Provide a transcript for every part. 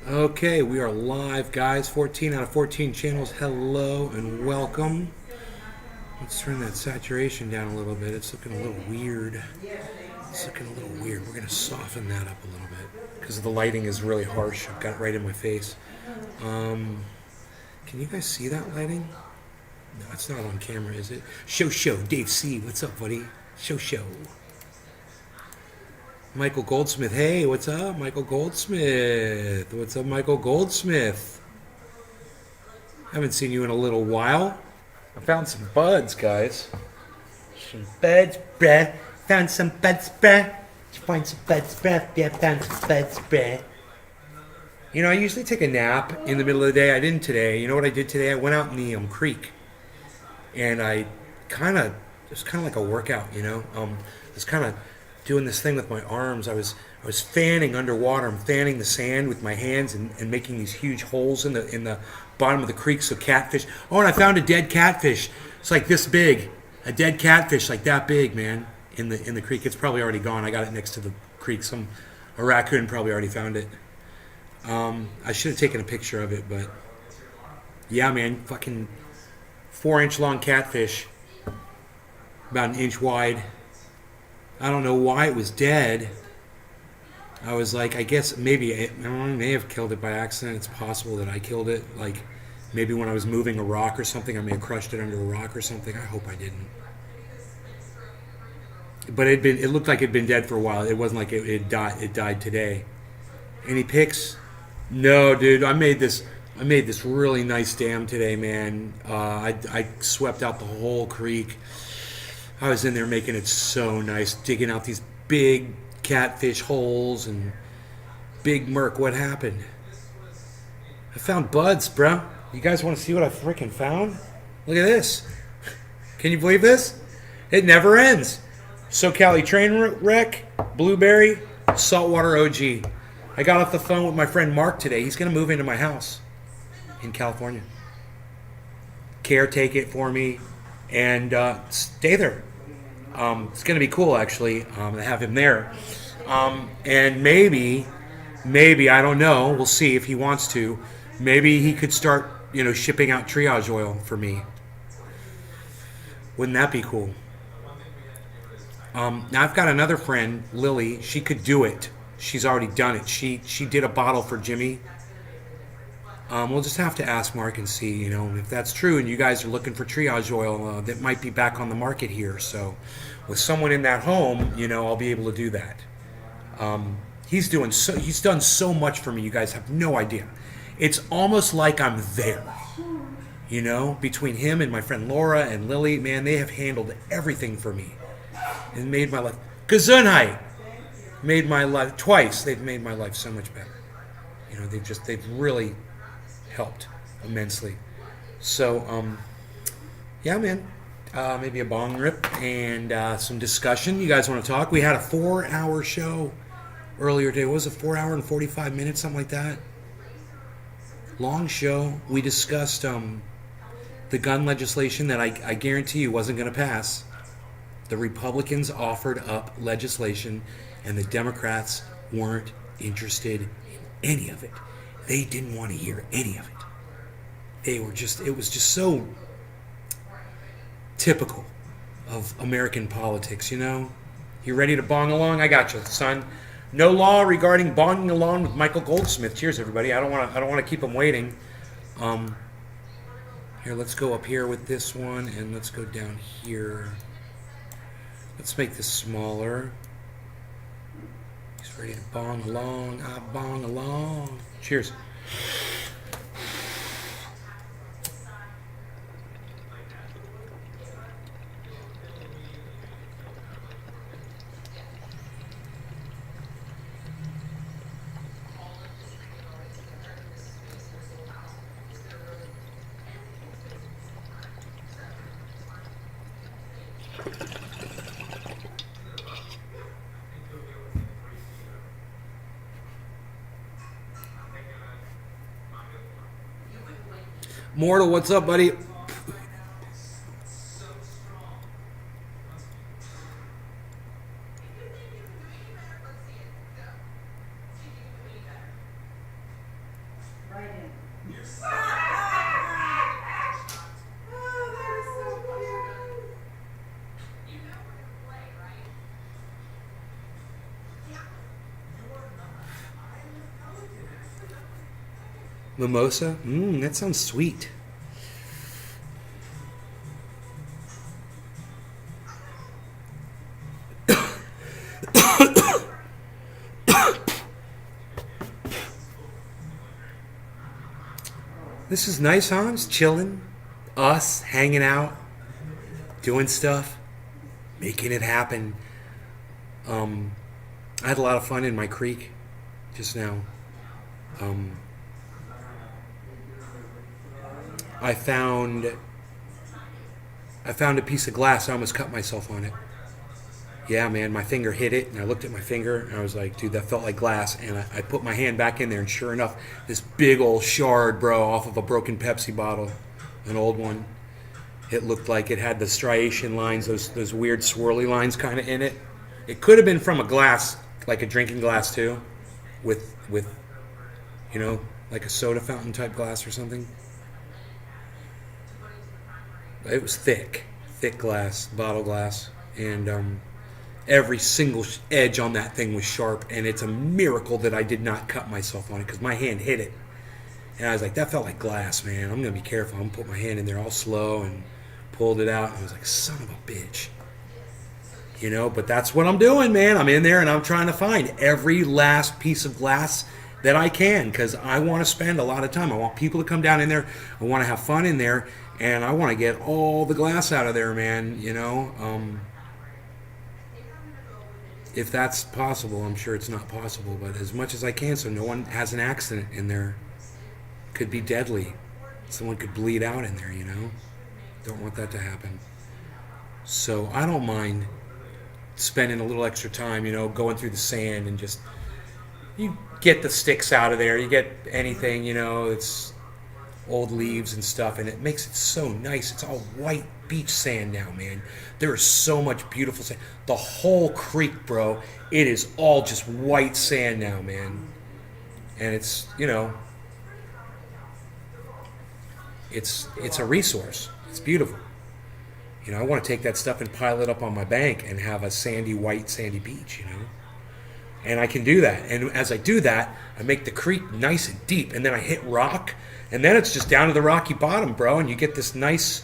Okay, we are live, guys. 14 out of 14 channels. Hello and welcome. Let's turn that saturation down a little bit. It's looking a little weird. It's looking a little weird. We're going to soften that up a little bit because the lighting is really harsh. I've got it right in my face. Can you guys see that lighting? No, it's not on camera, is it? Show. Dave C. What's up, buddy? Show. Michael Goldsmith. Hey, what's up, Michael Goldsmith? What's up, Michael Goldsmith? Haven't seen you in a little while. I found some buds, guys. Some buds, bruh. Found some buds, bruh. Did you find some buds, bruh? Yeah, found some buds, bruh. You know, I usually take a nap in the middle of the day. I didn't today. You know what I did today? I went out in the creek, and it was kind of like a workout, you know. I was kind of doing this thing with my arms. I was fanning underwater. I'm fanning the sand with my hands and making these huge holes in the bottom of the creek so catfish. Oh, and I found a dead catfish. It's like this big, a dead catfish like that big, man, in the creek. It's probably already gone. I got it next to the creek. A raccoon probably already found it. I should have taken a picture of it, but yeah, man, fucking 4-inch long catfish, about an inch wide. I don't know why it was dead. I was like, I guess maybe I may have killed it by accident. It's possible that I killed it. Like maybe when I was moving a rock or something, I may have crushed it under a rock or something. I hope I didn't. But it looked like it'd been dead for a while. It wasn't like it died. It died today. Any pics? No, dude. I made this really nice dam today, man. I swept out the whole creek. I was in there making it so nice, digging out these big catfish holes and big murk. What happened? I found buds, bro. You guys want to see what I freaking found? Look at this. Can you believe this? It never ends. SoCali train wreck, blueberry, saltwater OG. I got off the phone with my friend Mark today. He's going to move into my house in California. Caretake it for me and stay there. It's going to be cool, actually, to have him there. And maybe, I don't know, we'll see if he wants to, maybe he could start, shipping out triage oil for me. Wouldn't that be cool? Now, I've got another friend, Lily. She could do it. She's already done it. She did a bottle for Jimmy. We'll just have to ask Mark and see, if that's true and you guys are looking for triage oil that might be back on the market here. So with someone in that home, I'll be able to do that. He's done so much for me. You guys have no idea. It's almost like I'm there. Between him and my friend Laura and Lily, man, they have handled everything for me and made my life Gesundheit. Made my life twice. They've made my life so much better. They've really helped immensely. So, yeah, man. Maybe a bong rip and some discussion. You guys want to talk? We had a 4-hour show earlier today. What was it, 4 hour and 45 minutes, something like that? Long show. We discussed the gun legislation that I guarantee you wasn't going to pass. The Republicans offered up legislation, and the Democrats weren't interested in any of it. They didn't want to hear any of it. It was just so typical of American politics, You ready to bong along? I got you, son. No law regarding bonging along with Michael Goldsmith. Cheers, everybody. I don't want to keep them waiting. Here, let's go up here with this one, and let's go down here. Let's make this smaller. He's ready to bong along. I bong along. Cheers. Mortal, what's up, buddy? Mimosa? That sounds sweet. This is nice, Hans. Chilling. Us hanging out. Doing stuff. Making it happen. I had a lot of fun in my creek just now. I found a piece of glass. I almost cut myself on it. Yeah, man, my finger hit it, and I looked at my finger, and I was like, dude, that felt like glass. And I put my hand back in there, and sure enough, this big old shard, bro, off of a broken Pepsi bottle, an old one. It looked like it had the striation lines, those weird swirly lines kind of in it. It could have been from a glass, like a drinking glass too, with like a soda fountain type glass or something. It was thick glass, bottle glass, and every single edge on that thing was sharp, and it's a miracle that I did not cut myself on it because my hand hit it. And I was like, that felt like glass, man. I'm going to be careful. I'm going to put my hand in there all slow and pulled it out. And I was like, son of a bitch. But that's what I'm doing, man. I'm in there and I'm trying to find every last piece of glass that I can because I want to spend a lot of time. I want people to come down in there. I want to have fun in there. And I want to get all the glass out of there, man, if that's possible. I'm sure it's not possible, but as much as I can so no one has an accident in there. Could be deadly. Someone could bleed out in there, Don't want that to happen. So I don't mind spending a little extra time, going through the sand and just, you get the sticks out of there, you get anything, it's old leaves and stuff, and it makes it so nice. It's all white beach sand now, man. There is so much beautiful sand. The whole creek, bro, it is all just white sand now, man. And it's, it's a resource. It's beautiful. I want to take that stuff and pile it up on my bank and have a white sandy beach, And I can do that. And as I do that, I make the creek nice and deep, and then I hit rock, and then it's just down to the rocky bottom, bro, and you get this nice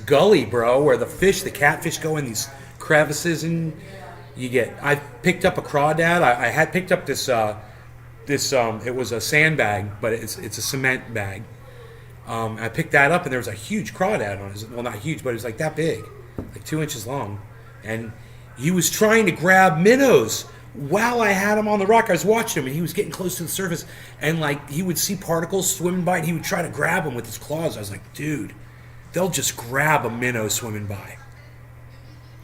gully, bro, where the catfish go in these crevices, and I picked up a crawdad. I had picked up this it was a sandbag, but it's a cement bag. I picked that up, and there was a huge crawdad on it. Well, not huge, but it was like that big, like 2 inches long. And he was trying to grab minnows while I had him on the rock. I was watching him, and he was getting close to the surface. And, like, he would see particles swimming by, and he would try to grab them with his claws. I was like, dude, they'll just grab a minnow swimming by.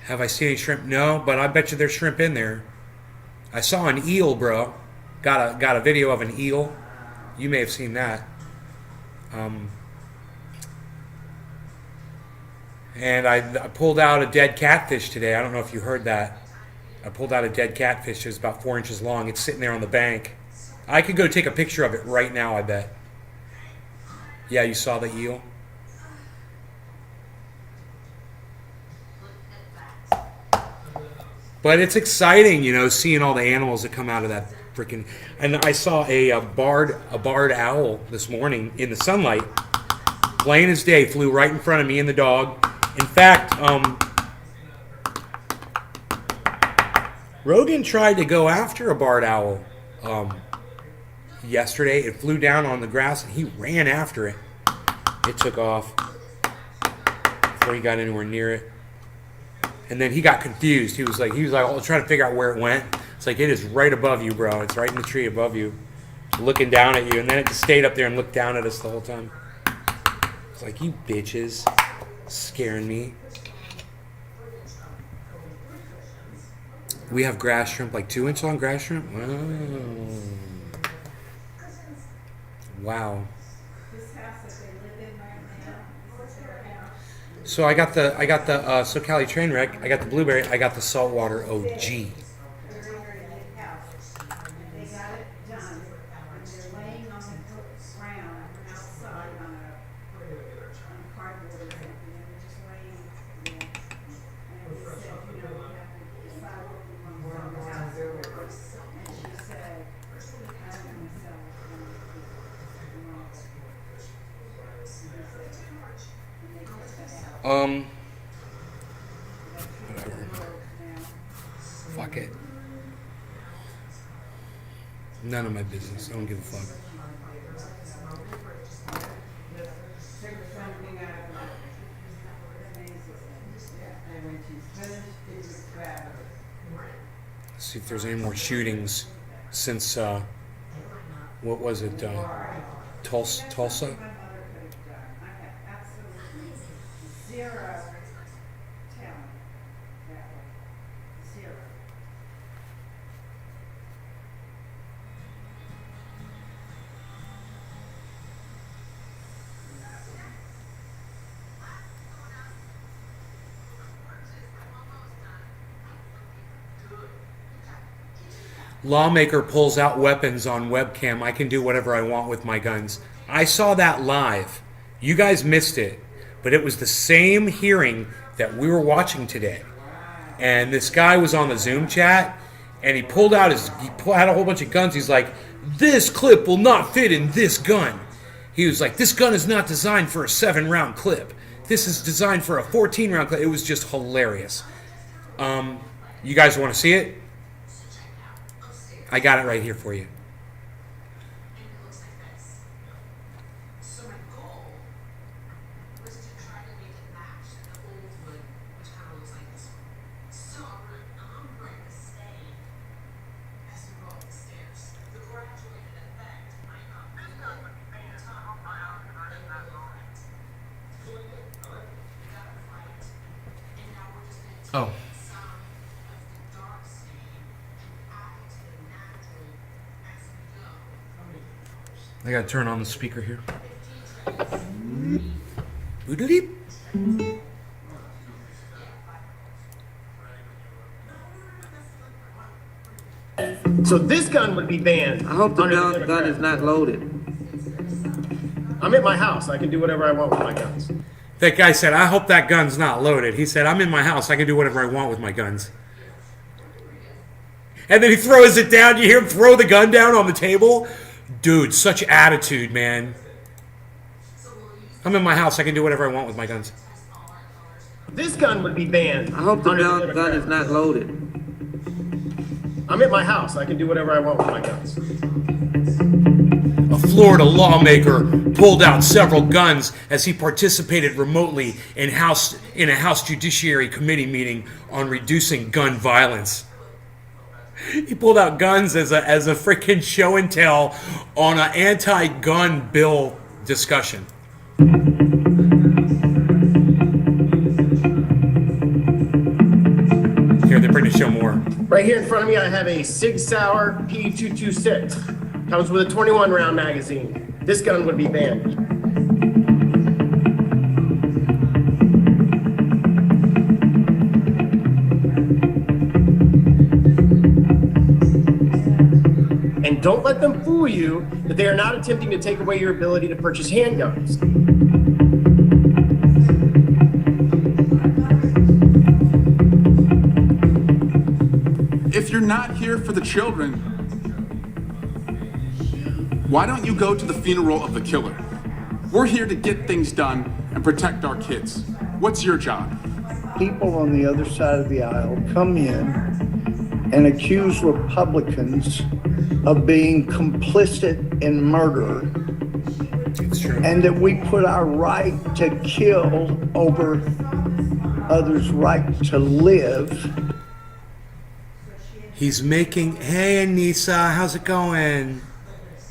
Have I seen any shrimp? No, but I bet you there's shrimp in there. I saw an eel, bro. Got a video of an eel. You may have seen that. And I pulled out a dead catfish today. I don't know if you heard that. I pulled out a dead catfish. It was about 4 inches long. It's sitting there on the bank. I could go take a picture of it right now, I bet. Yeah, you saw the eel? But it's exciting, seeing all the animals that come out of that freaking. And I saw a barred owl this morning in the sunlight, plain as day, flew right in front of me and the dog. In fact, Rogan tried to go after a barred owl yesterday. It flew down on the grass, and he ran after it. It took off before he got anywhere near it. And then he got confused. He was like trying to figure out where it went. It's like, it is right above you, bro. It's right in the tree above you, looking down at you. And then it just stayed up there and looked down at us the whole time. It's like, you bitches, scaring me. We have grass shrimp, like 2 inch long grass shrimp. Wow. So I got the SoCali train wreck. I got the blueberry. I got the saltwater OG. ground outside on a cardboard or something, and we're just laying there. And he said, you know, we have to decide what we want to sell the house for. And she said, I don't want to sell it for $1. And they took that out. Fuck it. None of my business. I don't give a fuck. Let's see if there's any more shootings since, what was it, Tulsa? I have absolutely zero talent that way. Zero. Lawmaker pulls out weapons on webcam. I can do whatever I want with my guns. I saw that live. You guys missed it. But it was the same hearing that we were watching today. And this guy was on the Zoom chat, and he had a whole bunch of guns. He's like, this clip will not fit in this gun. He was like, this gun is not designed for a 7-round clip. This is designed for a 14-round clip. It was just hilarious. You guys want to see it? I got it right here for you. Oh. I gotta turn on the speaker here. Boodleep. So this gun would be banned. I hope the under gun is not loaded. I'm at my house. I can do whatever I want with my guns. That guy said, I hope that gun's not loaded. He said, I'm in my house. I can do whatever I want with my guns. And then he throws it down. You hear him throw the gun down on the table? Dude, such attitude, man. I'm in my house. I can do whatever I want with my guns. This gun would be banned. I hope the under gun is not loaded. I'm at my house. I can do whatever I want with my guns. A Florida lawmaker pulled out several guns as he participated remotely in a House Judiciary Committee meeting on reducing gun violence. He pulled out guns as a freaking show and tell on an anti-gun bill discussion. Here, they're going to show more. Right here in front of me, I have a Sig Sauer P226. Comes with a 21-round magazine. This gun would be banned. And don't let them fool you that they are not attempting to take away your ability to purchase handguns. If you're not here for the children, why don't you go to the funeral of the killer? We're here to get things done and protect our kids. What's your job? People on the other side of the aisle come in and accuse Republicans of being complicit in murder, It's true. and that we put our right to kill over others' right to live. He's making, hey Anissa, how's it going?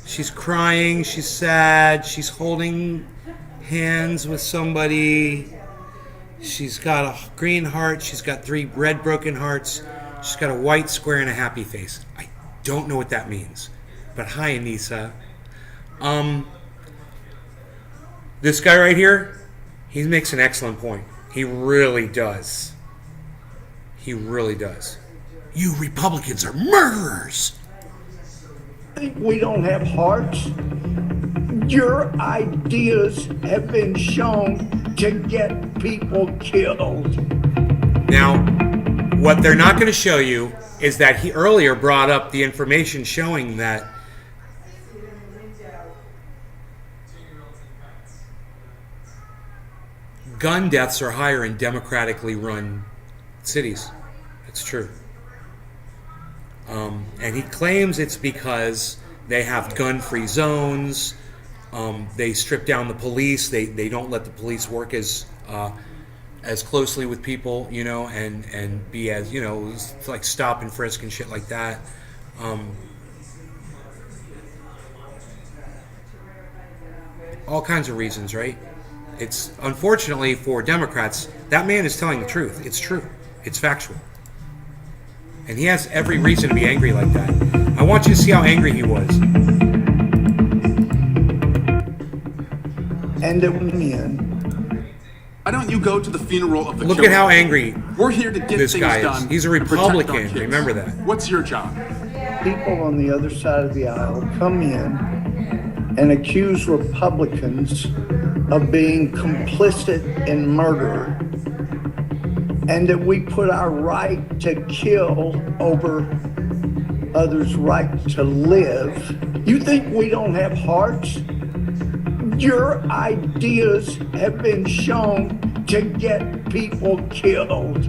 She's crying, she's sad, she's holding hands with somebody. She's got a green heart, she's got 3 red broken hearts, she's got a white square and a happy face. I don't know what that means, but hi Anissa. This guy right here, he makes an excellent point. He really does. He really does. You Republicans are murderers. We don't have hearts. Your ideas have been shown to get people killed. Now, what they're not going to show you is that he earlier brought up the information showing that gun deaths are higher in democratically run cities. It's true. And he claims it's because they have gun-free zones. They strip down the police. They don't let the police work as closely with people, you know, and be as, you know, like stop and frisk and shit like that. All kinds of reasons, right? It's unfortunately for Democrats, that man is telling the truth. It's true. It's factual. And he has every reason to be angry like that. I want you to see how angry he was. And it went in. Why don't you go to the funeral of the Look killer? at how angry We're here to get this things guy is. done. He's a and protect our Republican. kids. Remember that. What's your job? People on the other side of the aisle come in and accuse Republicans of being complicit in murder, and that we put our right to kill over others' right to live. You think we don't have hearts? Your ideas have been shown to get people killed.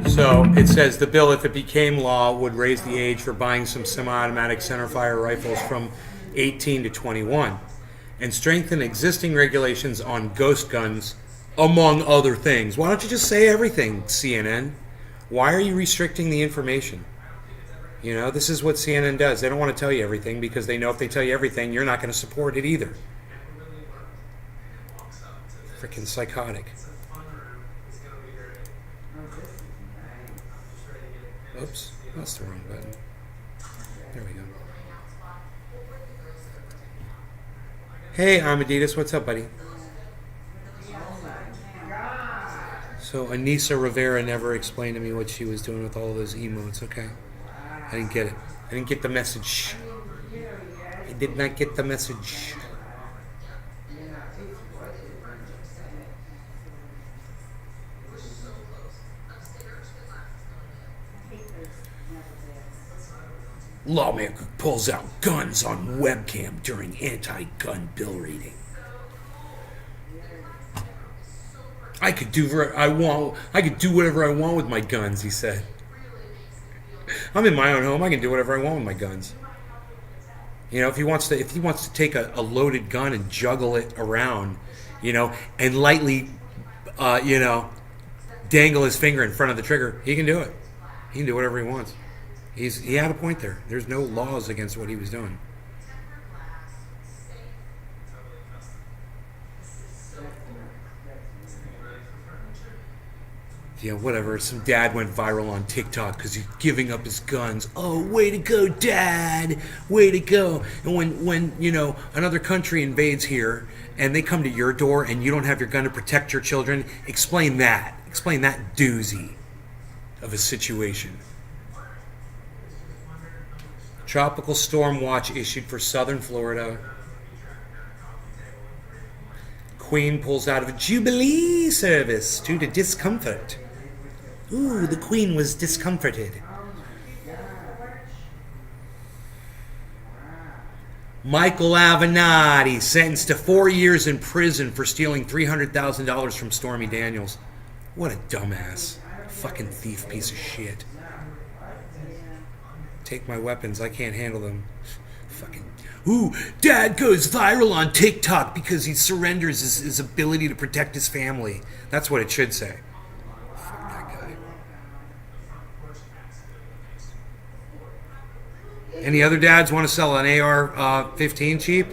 So it says the bill, if it became law, would raise the age for buying some semi-automatic centerfire rifles from 18 to 21 and strengthen existing regulations on ghost guns, among other things. Why don't you just say everything, CNN? Why are you restricting the information? You know, this is what CNN does. They don't want to tell you everything because they know if they tell you everything, you're not going to support it either. Freaking psychotic. Oops, that's the wrong button. There we go. Hey, Amadeus, what's up, buddy? So Anissa Rivera never explained to me what she was doing with all of those emotes. Okay, I didn't get it. I didn't get the message. I did not get the message. Lawmaker pulls out guns on webcam during anti-gun bill reading. I could do whatever I want. I could do whatever I want with my guns, he said. I'm in my own home. I can do whatever I want with my guns. You know, if he wants to take a loaded gun and juggle it around, you know, and lightly, you know, dangle his finger in front of the trigger, he can do it. He can do whatever he wants. He had a point there. There's no laws against what he was doing. Yeah, whatever. Some dad went viral on TikTok because he's giving up his guns. Oh, way to go, Dad! Way to go! And when you know another country invades here and they come to your door and you don't have your gun to protect your children, explain that. Explain that doozy of a situation. Tropical storm watch issued for southern Florida. Queen pulls out of a Jubilee service due to discomfort. Ooh, the Queen was discomforted. Michael Avenatti sentenced to 4 years in prison for stealing $300,000 from Stormy Daniels. What a dumbass. Fucking thief piece of shit. Take my weapons, I can't handle them. Fucking. Ooh, Dad goes viral on TikTok because he surrenders his ability to protect his family. That's what it should say. Fuck that guy. Any other dads want to sell an AR-15 cheap?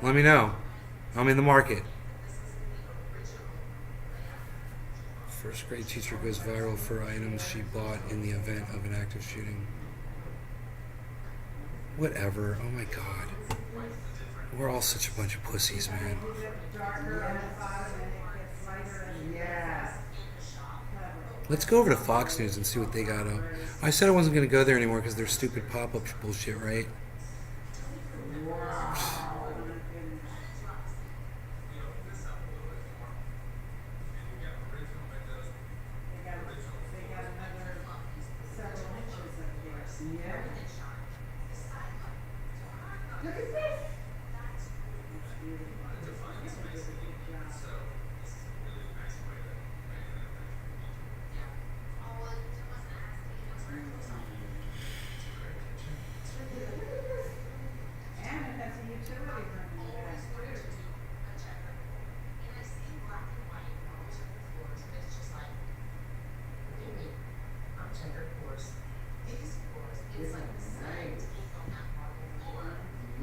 Let me know. I'm in the market. First grade teacher goes viral for items she bought in the event of an active shooting. Whatever. Oh my god. We're all such a bunch of pussies, man. Let's go over to Fox News and see what they got up. I said I wasn't going to go there anymore because their stupid pop-up bullshit, right? They got another several inches up there. Yeah. Look at this. And it has a utility room in the back too.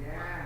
Yeah.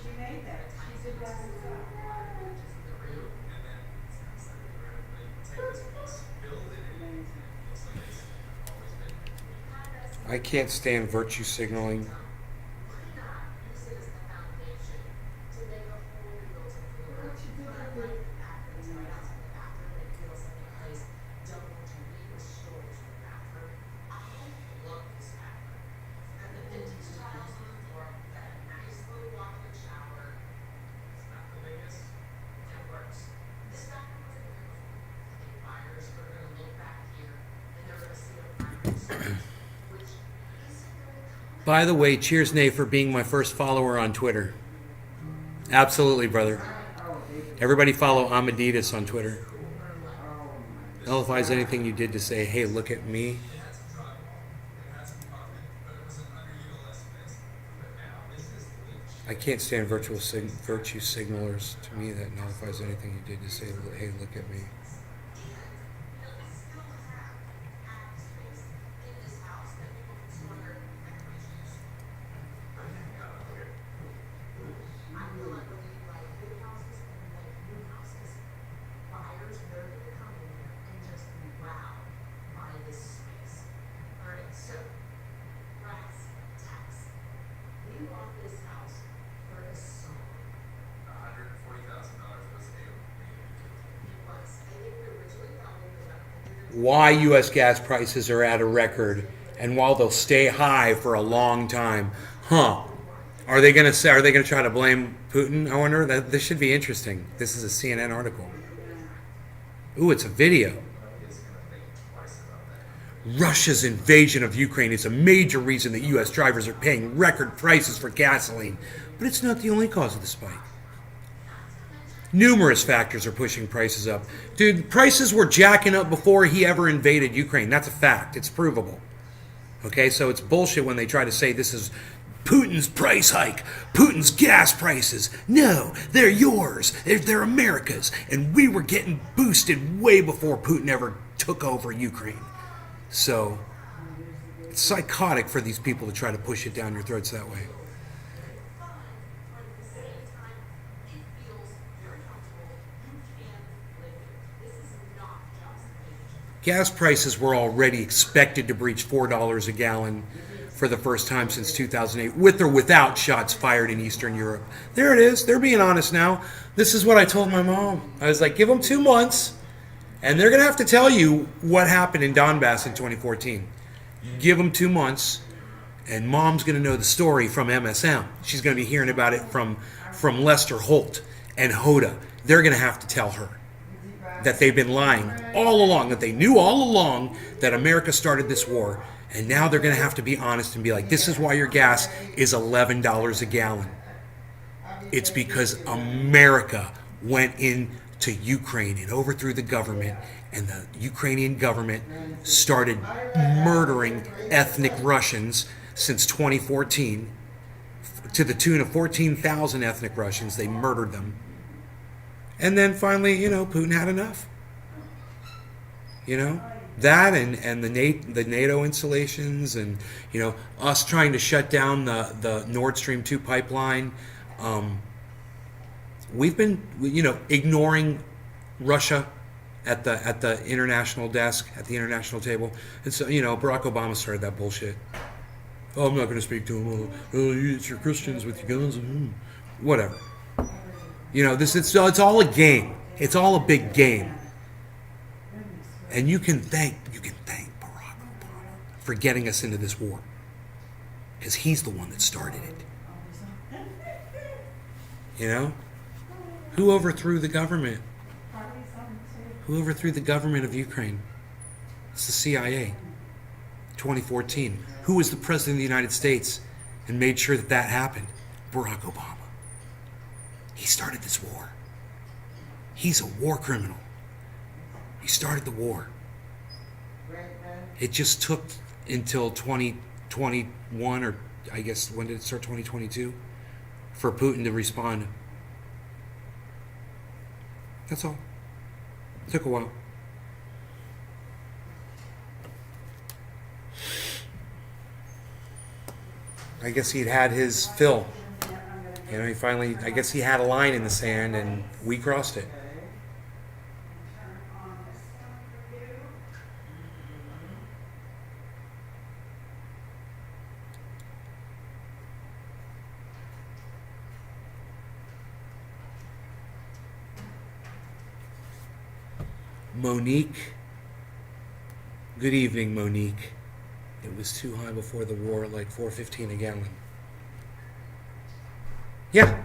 She made that. She did that herself. I can't stand virtue signaling. By the way, cheers, Nate, for being my first follower on Twitter. Absolutely, brother. Everybody follow Amadeus on Twitter. Nullifies anything you did to say, hey, look at me. I can't stand virtue signalers. To me, that nullifies anything you did to say, hey, look at me. Why U.S. gas prices are at a record and while they'll stay high for a long time. Are they going to try to blame Putin? I wonder. This should be interesting. This is a CNN article. Ooh, it's a video. Russia's invasion of Ukraine is a major reason that U.S. drivers are paying record prices for gasoline, but it's not the only cause of the spike. Numerous factors are pushing prices up. Dude, prices were jacking up before he ever invaded Ukraine. That's a fact. It's provable. Okay, so it's bullshit when they try to say this is Putin's price hike, Putin's gas prices. No, they're yours. They're America's. And we were getting boosted way before Putin ever took over Ukraine. So it's psychotic for these people to try to push it down your throats that way. Gas prices were already expected to breach $4 a gallon for the first time since 2008, with or without shots fired in Eastern Europe. There it is. They're being honest now. This is what I told my mom. I was like, give them 2 months, and they're going to have to tell you what happened in Donbass in 2014. Give them 2 months, and Mom's going to know the story from MSM. She's going to be hearing about it from Lester Holt and Hoda. They're going to have to tell her that they've been lying all along, that they knew all along that America started this war, and now they're going to have to be honest and be like, this is why your gas is $11 a gallon. It's because America went into Ukraine and overthrew the government, and the Ukrainian government started murdering ethnic Russians since 2014 to the tune of 14,000 ethnic Russians. They murdered them. And then finally, Putin had enough. That and the NATO installations, and us trying to shut down the Nord Stream 2 pipeline. We've been ignoring Russia at the international desk, at the international table. And so Barack Obama started that bullshit. Oh, I'm not going to speak to him. Oh, it's your Christians with your guns. Whatever. It's all a game. It's all a big game. And you can thank Barack Obama for getting us into this war, because he's the one that started it. Who overthrew the government? Who overthrew the government of Ukraine? It's the CIA. 2014. Who was the president of the United States and made sure that happened? Barack Obama. He started this war. He's a war criminal. He started the war. It just took until 2021, or I guess, when did it start? 2022, for Putin to respond. That's all. It took a while. I guess he'd had his fill. He finally, I guess he had a line in the sand, and we crossed it. Monique. Good evening, Monique. It was too high before the war, like $4.15 a gallon. Yeah.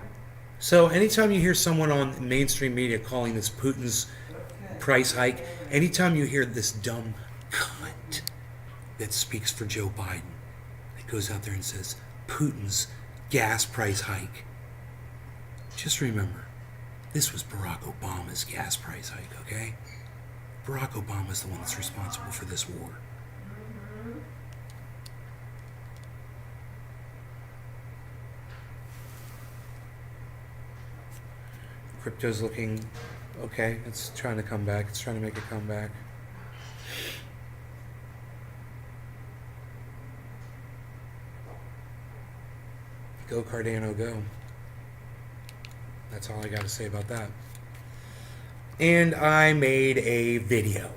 So anytime you hear someone on mainstream media calling this Putin's price hike, anytime you hear this dumb cunt that speaks for Joe Biden, that goes out there and says Putin's gas price hike, just remember, this was Barack Obama's gas price hike, okay? Barack Obama is the one that's responsible for this war. Crypto's looking okay. It's trying to come back. It's trying to make a comeback. Go Cardano, go. That's all I got to say about that. And I made a video,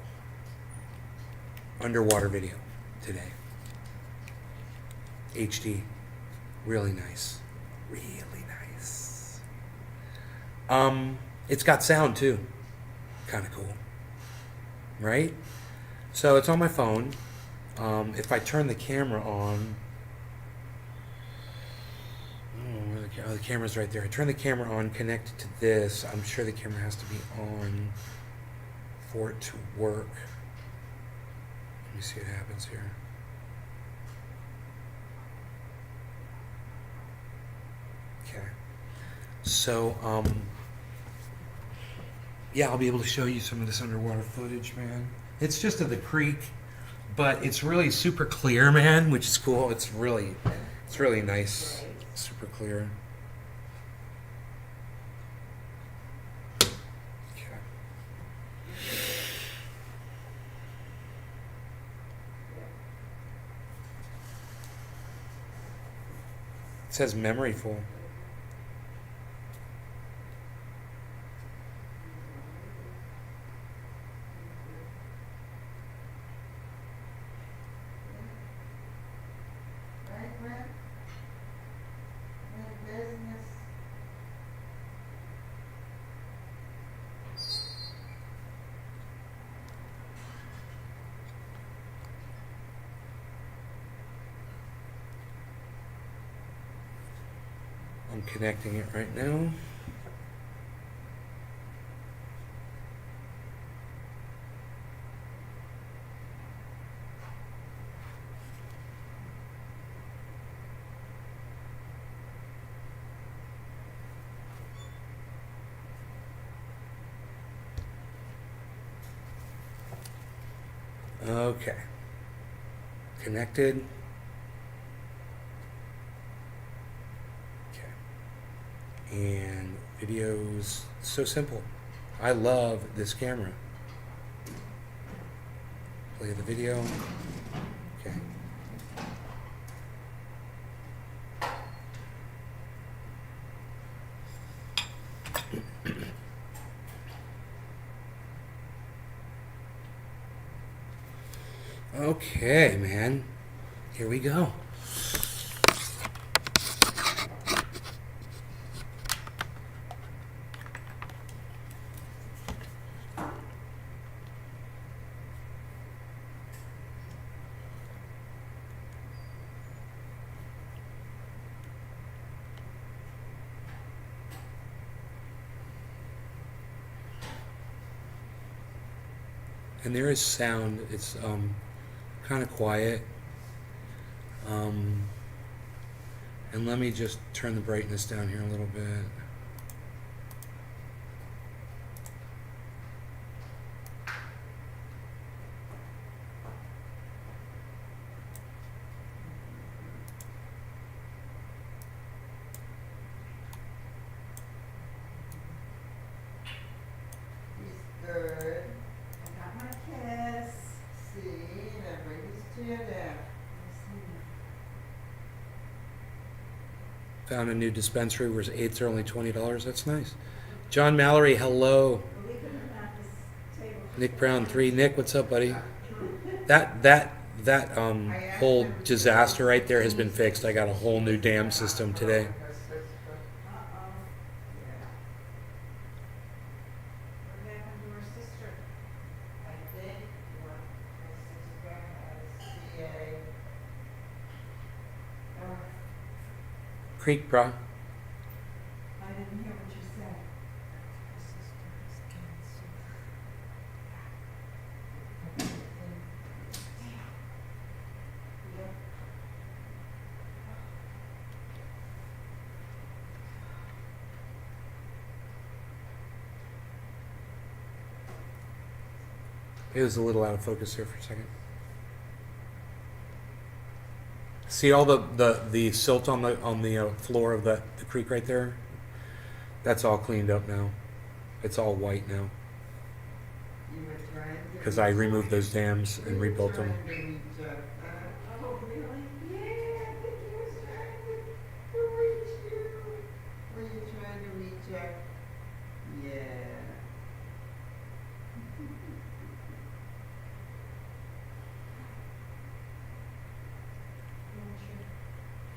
underwater video today. HD, really nice, really nice. It's got sound too, kind of cool, right? So it's on my phone. If I turn the camera on, the camera's right there. I turn the camera on, connect it to this. I'm sure the camera has to be on for it to work. Let me see what happens here. Okay. So, yeah, I'll be able to show you some of this underwater footage, man. It's just of the creek, but it's really super clear, man, which is cool. It's really nice, super clear. It says memory full. I'm connecting it right now. Okay. Connected. Okay. And videos, so simple. I love this camera. Play the video. Okay. Okay, man. Here we go. And there is sound. It's kind of quiet. And let me just turn the brightness down here a little bit. Good. I got my kiss. See, now bring his chair down. Found a new dispensary where eights are only $20. That's nice. John Mallory, hello. Believe it or not, this table. Nick Brown 3. Nick, what's up, buddy? That whole disaster right there has been fixed. I got a whole new dam system today. Uh-oh. What happened to her sister? I think what my sister has CA. Creek, brah. I didn't hear what you said. It was a little out of focus here for a second. See all the silt on the floor of the creek right there? That's all cleaned up now. It's all white now You were trying to. because I removed those dams and rebuilt them. Trying to reach up. Oh, really? Yeah, I think he was trying to reach you. Were you trying to reach up? Yeah.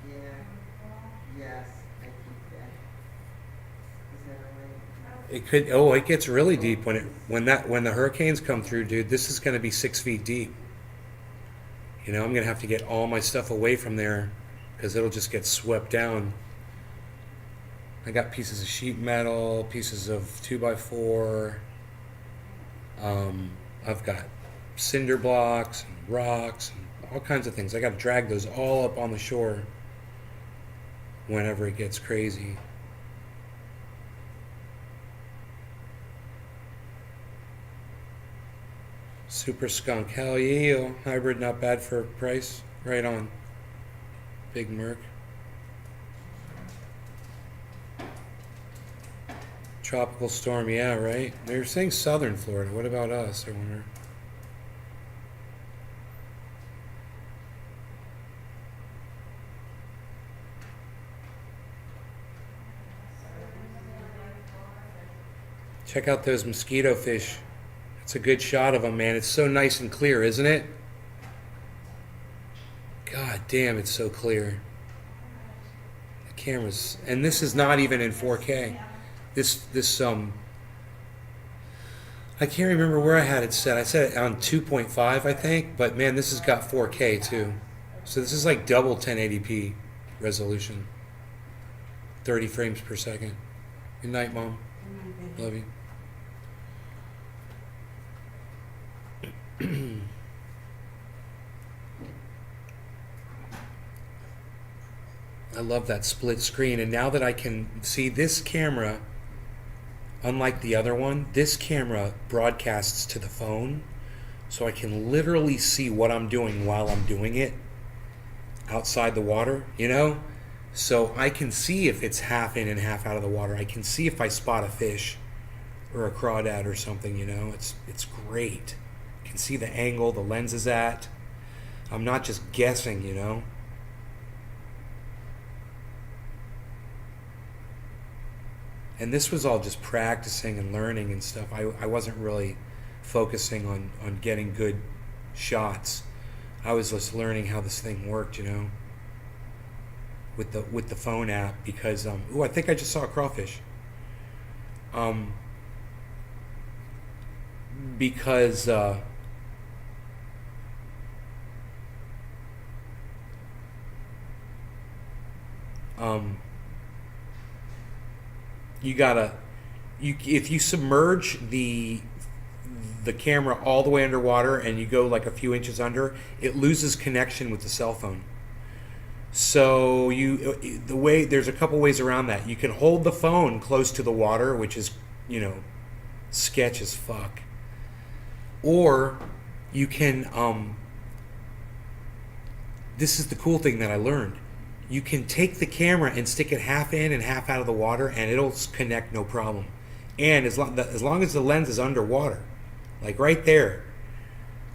Yeah. Yes, I keep that. Is that all right? It could. Oh, it gets really deep when the hurricanes come through, dude. This is going to be 6 feet deep. You know, I'm going to have to get all my stuff away from there because it'll just get swept down. I got pieces of sheet metal, pieces of 2x4. I've got cinder blocks and rocks and all kinds of things. I got to drag those all up on the shore whenever it gets crazy. Super skunk, hell yeah! Hybrid, not bad for price. Right on. Big Merc. Tropical storm, yeah, right. They're saying southern Florida. What about us? I wonder. Check out those mosquito fish. It's a good shot of them, man. It's so nice and clear, isn't it? God damn, it's so clear. The camera's, and this is not even in 4K. This I can't remember where I had it set. I set it on 2.5, I think, but man, this has got 4K too. So this is like double 1080p resolution. 30 frames per second. Good night, Mom. Love you. I love that split screen, and now that I can see this camera, unlike the other one, this camera broadcasts to the phone, so I can literally see what I'm doing while I'm doing it outside the water, you know? So I can see if it's half in and half out of the water. I can see if I spot a fish or a crawdad or something, you know? It's great. I can see the angle the lens is at. I'm not just guessing, you know? And this was all just practicing and learning and stuff. I wasn't really focusing on getting good shots. I was just learning how this thing worked, you know, with the phone app, because ooh, I think I just saw a crawfish. Because if you submerge the camera all the way underwater and you go like a few inches under, it loses connection with the cell phone. So there's a couple ways around that. You can hold the phone close to the water, which is, you know, sketch as fuck. Or you can this is the cool thing that I learned. You can take the camera and stick it half in and half out of the water, and it'll connect no problem. And as long as the lens is underwater, like right there,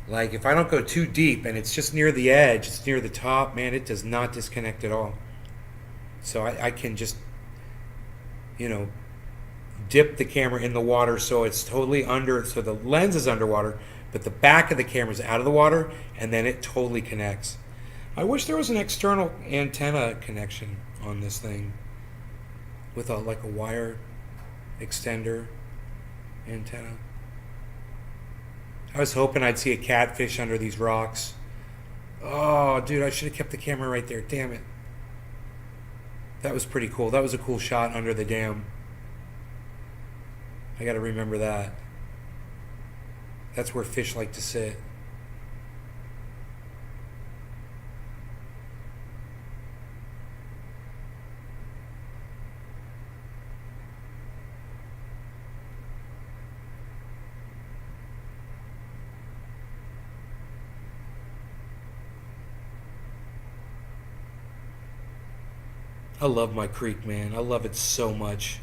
like if I don't go too deep and it's just near the edge, it's near the top, man, it does not disconnect at all. So I can just, you know, dip the camera in the water so it's totally under, so the lens is underwater, but the back of the camera is out of the water, and then it totally connects. I wish there was an external antenna connection on this thing with like a wire extender antenna. I was hoping I'd see a catfish under these rocks. Oh, dude, I should have kept the camera right there. Damn it. That was pretty cool. That was a cool shot under the dam. I got to remember that. That's where fish like to sit. I love my creek, man. I love it so much.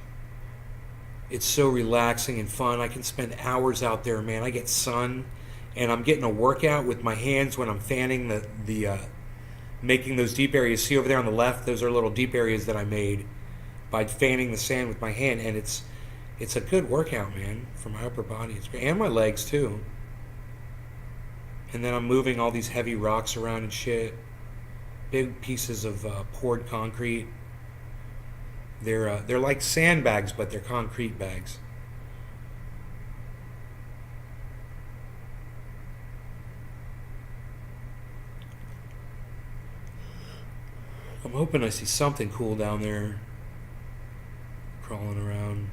It's so relaxing and fun. I can spend hours out there, man. I get sun, and I'm getting a workout with my hands when I'm fanning the making those deep areas. See over there on the left, those are little deep areas that I made by fanning the sand with my hand, and it's a good workout, man, for my upper body. It's great, and my legs too. And then I'm moving all these heavy rocks around and shit. Big pieces of poured concrete. They're like sandbags, but they're concrete bags. I'm hoping I see something cool down there crawling around.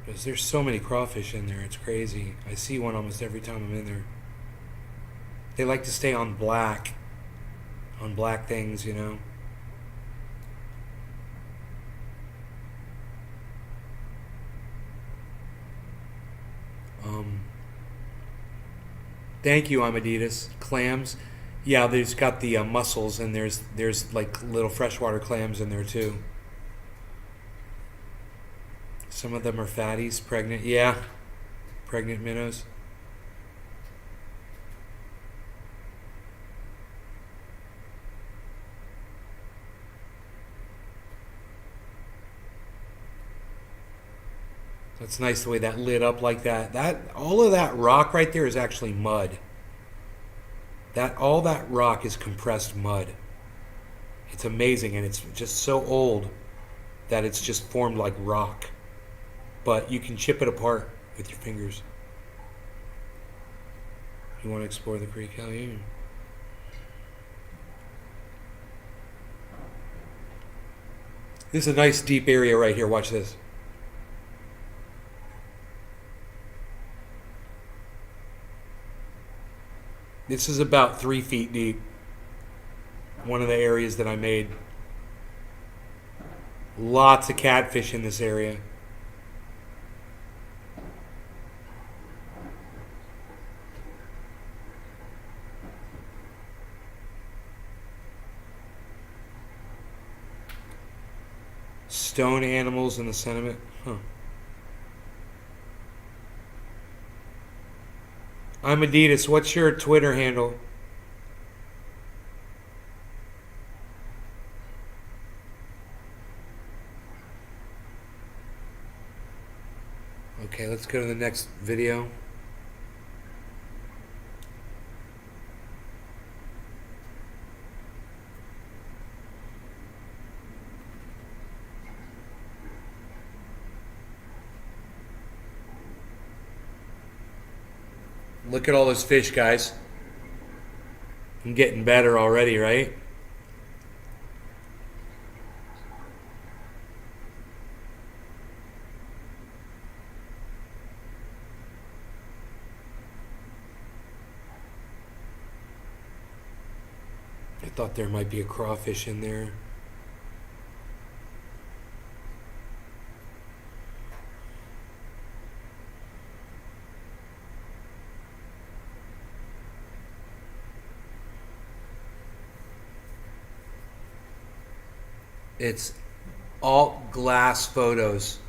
Because there's so many crawfish in there, it's crazy. I see one almost every time I'm in there. They like to stay on black things, you know. Thank you, Amadeus. Clams, yeah, there's got the mussels, and there's like little freshwater clams in there too. Some of them are fatties, pregnant, yeah, pregnant minnows. That's nice the way that lit up like that. All of that rock right there is actually mud. All that rock is compressed mud. It's amazing, and it's just so old that it's just formed like rock. But you can chip it apart with your fingers. You want to explore the creek? Hell yeah. This is a nice deep area right here. Watch this. This is about 3 feet deep. One of the areas that I made. Lots of catfish in this area. Stone animals in the sediment. Huh. I'm Adidas. What's your Twitter handle? Okay, let's go to the next video. Look at all those fish, guys. I'm getting better already, right? I thought there might be a crawfish in there. It's Alt Glass Photos.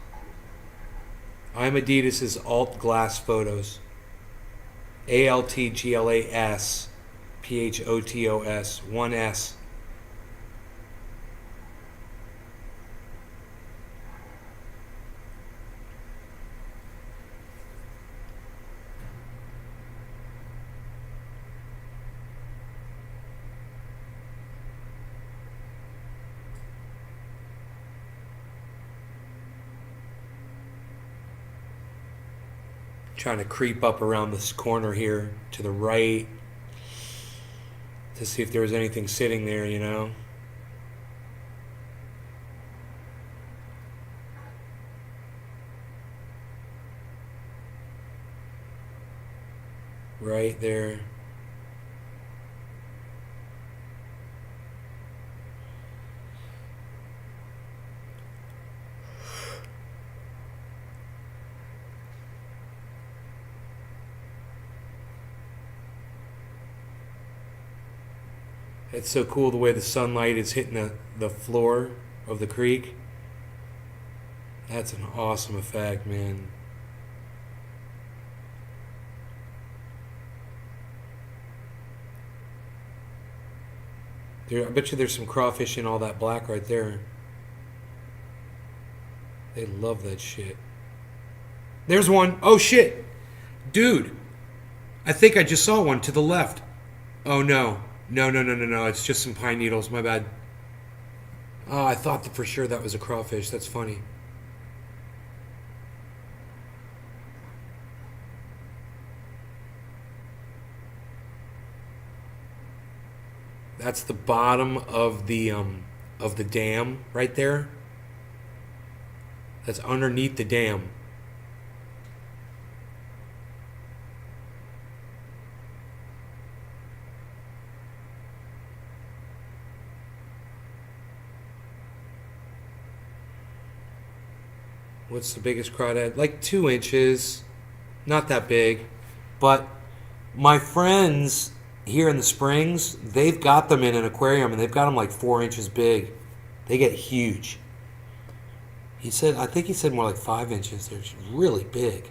I'm Adidas's Alt Glass Photos. ALTGLAS PHOTOS 1S. Trying to creep up around this corner here to the right to see if there was anything sitting there, you know. Right there. It's so cool the way the sunlight is hitting the floor of the creek. That's an awesome effect, man. I bet you there's some crawfish in all that black right there. They love that shit. There's one. Oh shit. Dude. I think I just saw one to the left. Oh no. No. It's just some pine needles. My bad. Oh, I thought that for sure that was a crawfish. That's funny. That's the bottom of the dam right there. That's underneath the dam. What's the biggest crawdad? Like 2 inches. Not that big. But my friends here in the Springs, they've got them in an aquarium and they've got them like 4 inches big. They get huge. I think he said more like 5 inches. They're really big.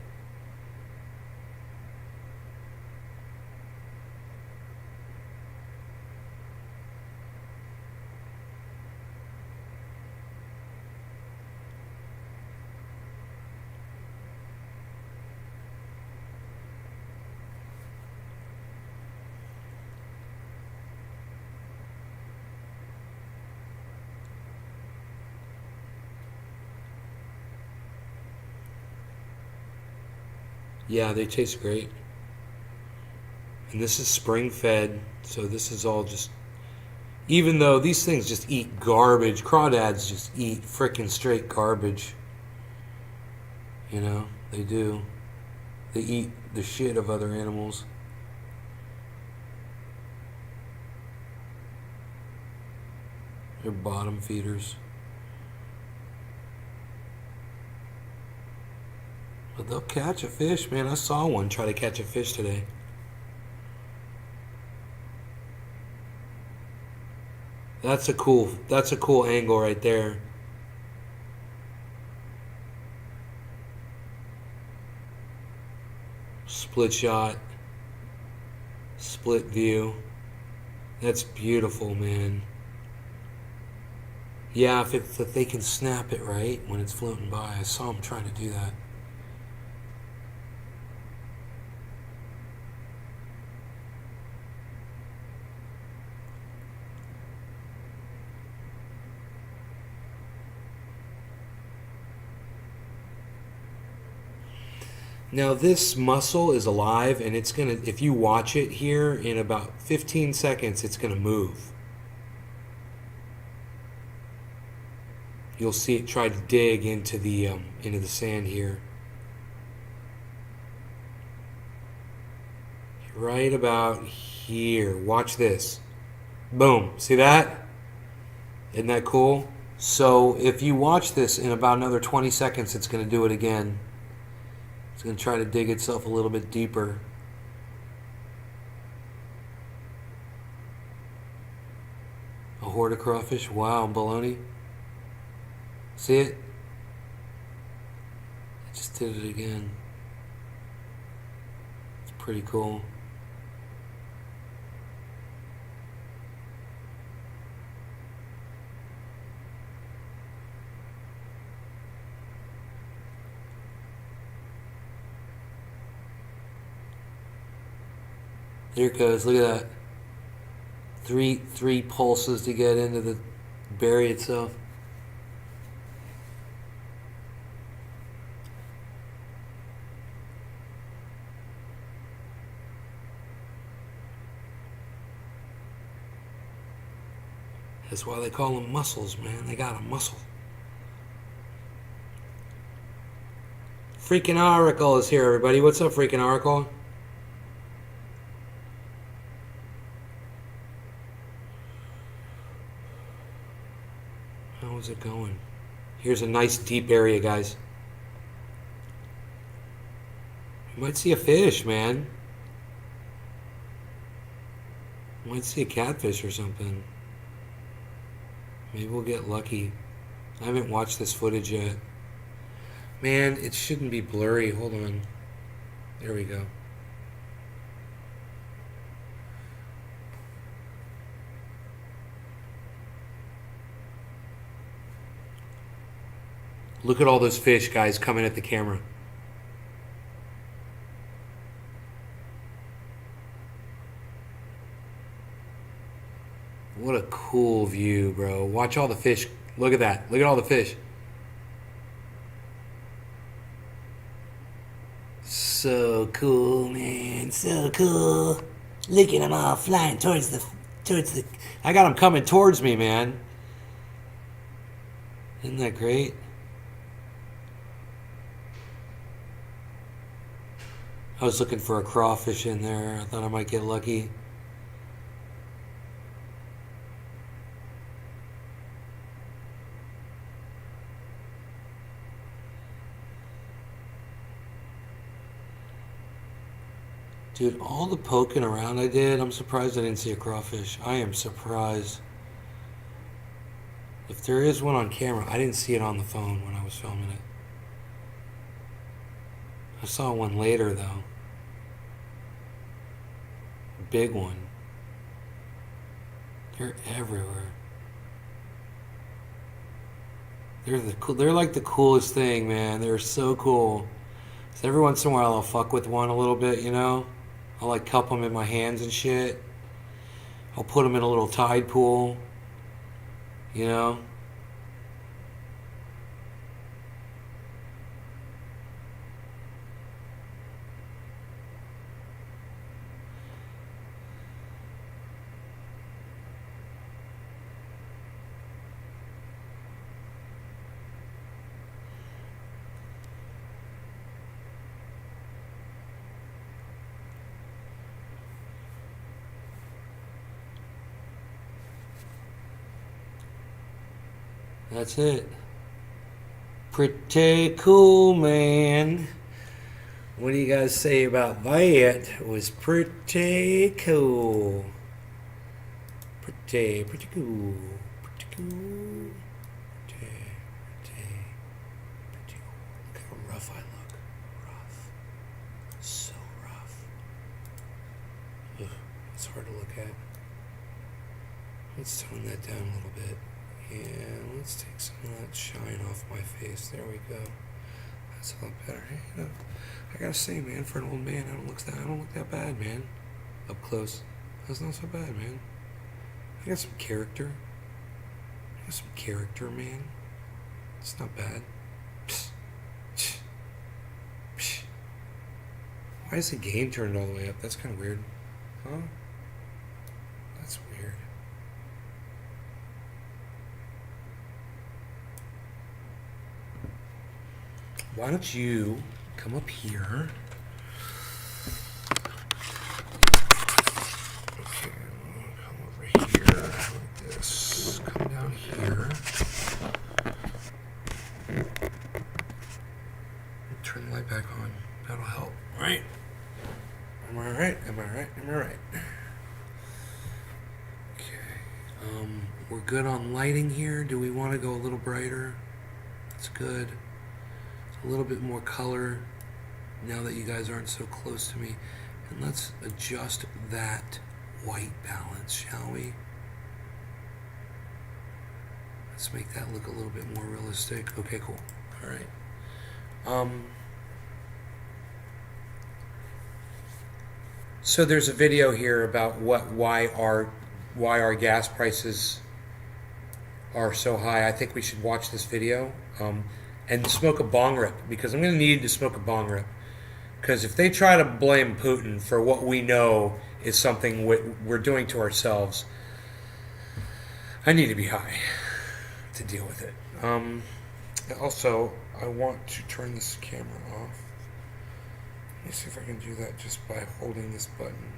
Yeah, they taste great. And this is spring fed, so this is all just... Even though these things just eat garbage, crawdads just eat frickin' straight garbage. You know, they do. They eat the shit of other animals. They're bottom feeders. But they'll catch a fish, man. I saw one try to catch a fish today. That's a cool angle right there. Split shot. Split view. That's beautiful, man. Yeah, if they can snap it right when it's floating by. I saw them trying to do that. Now this mussel is alive, and it's gonna, if you watch it here, in about 15 seconds, it's gonna move. You'll see it try to dig into the sand here. Right about here. Watch this. Boom. See that? Isn't that cool? So if you watch this in about another 20 seconds, it's gonna do it again. It's going to try to dig itself a little bit deeper. A horde of crawfish. Wow, baloney. See it? It just did it again. It's pretty cool. There it goes. Look at that. Three pulses to get into the berry itself. That's why they call them mussels, man. They got a muscle. Freaking Oracle is here, everybody. What's up, Freaking Oracle? How's it going? Here's a nice deep area, guys. You might see a fish, man. You might see a catfish or something. Maybe we'll get lucky. I haven't watched this footage yet. Man, it shouldn't be blurry. Hold on. There we go. Look at all those fish, guys, coming at the camera. What a cool view, bro. Watch all the fish. Look at that. Look at all the fish. So cool, man. So cool. Look at them all flying towards the... I got them coming towards me, man. Isn't that great? I was looking for a crawfish in there. I thought I might get lucky. Dude, all the poking around I did, I'm surprised I didn't see a crawfish. I am surprised. If there is one on camera, I didn't see it on the phone when I was filming it. I saw one later, though. Big one. They're everywhere. They're like the coolest thing, man. They're so cool. So every once in a while I'll fuck with one a little bit, you know? I'll like cup them in my hands and shit. I'll put them in a little tide pool, you know? That's it. Pretty cool, man. What do you guys say about that? It was pretty cool. Pretty cool. Pretty cool. Pretty cool. Look how rough I look. Rough. So rough. Ugh, it's hard to look at. Let's tone that down a little bit. Yeah, let's take some of that shine off my face. There we go. That's a lot better. Hey, you know, I gotta say, man, for an old man, I don't look that bad, man. Up close, that's not so bad, man. I got some character. Man. It's not bad. Why is the game turned all the way up? That's kind of weird. Huh? That's weird. Why don't you come up here? Okay, come over here like this. Come down here. Turn the light back on. That'll help. All right. Am I right? Okay. We're good on lighting here. Do we want to go a little brighter? That's good. A little bit more color now that you guys aren't so close to me. And let's adjust that white balance, shall we? Let's make that look a little bit more realistic. Okay, cool. All right. So there's a video here about why our gas prices are so high. I think we should watch this video. And smoke a bong rip, because I'm going to need to smoke a bong rip. Because if they try to blame Putin for what we know is something we're doing to ourselves, I need to be high to deal with it. Also, I want to turn this camera off. Let me see if I can do that just by holding this button.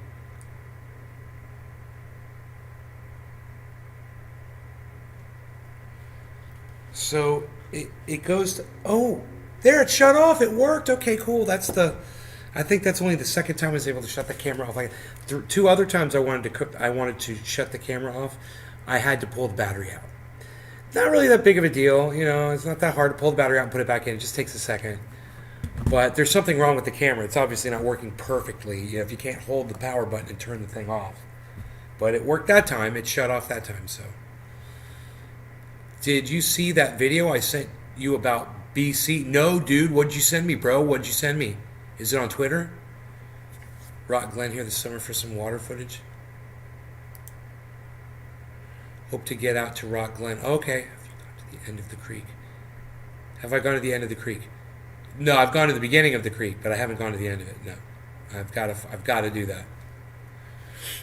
So it goes to, oh, there, it shut off. It worked. Okay, cool. I think that's only the second time I was able to shut the camera off. Like two other times I wanted to shut the camera off. I had to pull the battery out. Not really that big of a deal, you know. It's not that hard to pull the battery out and put it back in. It just takes a second. But there's something wrong with the camera. It's obviously not working perfectly. You know, if you can't hold the power button and turn the thing off. But it worked that time. It shut off that time. So, did you see that video I sent you about BC? No, dude. What'd you send me, bro? What'd you send me? Is it on Twitter? Rock Glen here this summer for some water footage. Hope to get out to Rock Glen. Okay. Have you gone to the end of the creek? Have I gone to the end of the creek? No, I've gone to the beginning of the creek, but I haven't gone to the end of it. No. I've got to do that.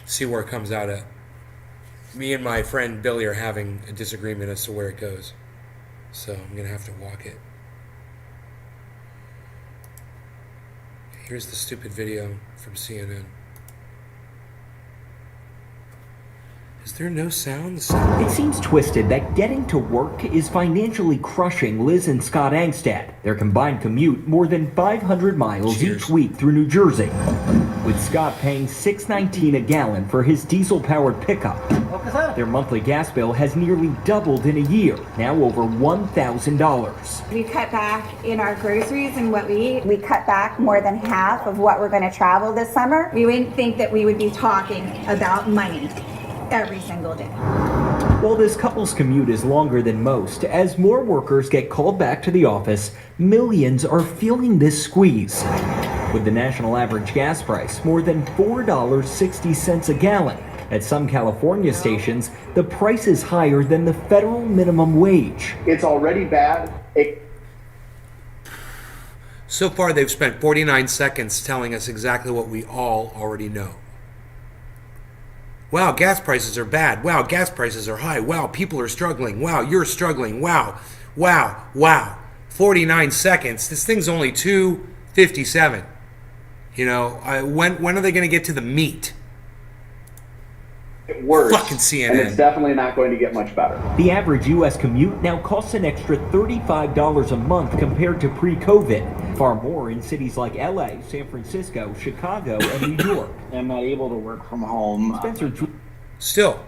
See where it comes out at. Me and my friend Billy are having a disagreement as to where it goes. So I'm going to have to walk it. Here's the stupid video from CNN. Is there no sound? It seems twisted that getting to work is financially crushing Liz and Scott Angstad. Their combined commute more than 500 miles each week through New Jersey, with Scott paying $6.19 a gallon for his diesel-powered pickup. Their monthly gas bill has nearly doubled in a year, now over $1,000. We cut back in our groceries and what we eat. We cut back more than half of what we're going to travel this summer. We wouldn't think that we would be talking about money every single day. While this couple's commute is longer than most, as more workers get called back to the office, millions are feeling this squeeze. With the national average gas price more than $4.60 a gallon, at some California stations, the price is higher than the federal minimum wage. It's already bad. So far, they've spent 49 seconds telling us exactly what we all already know. Wow, gas prices are bad. Wow, gas prices are high. Wow, people are struggling. Wow, you're struggling. Wow, wow, wow. 49 seconds. This thing's only 2:57. You know, when are they going to get to the meat? worse. Fucking CNN. And it's definitely not going to get much better. The average U.S. commute now costs an extra $35 a month compared to pre-COVID. Far more in cities like L.A., San Francisco, Chicago, and New York. I'm not able to work from home. Spencer. Still,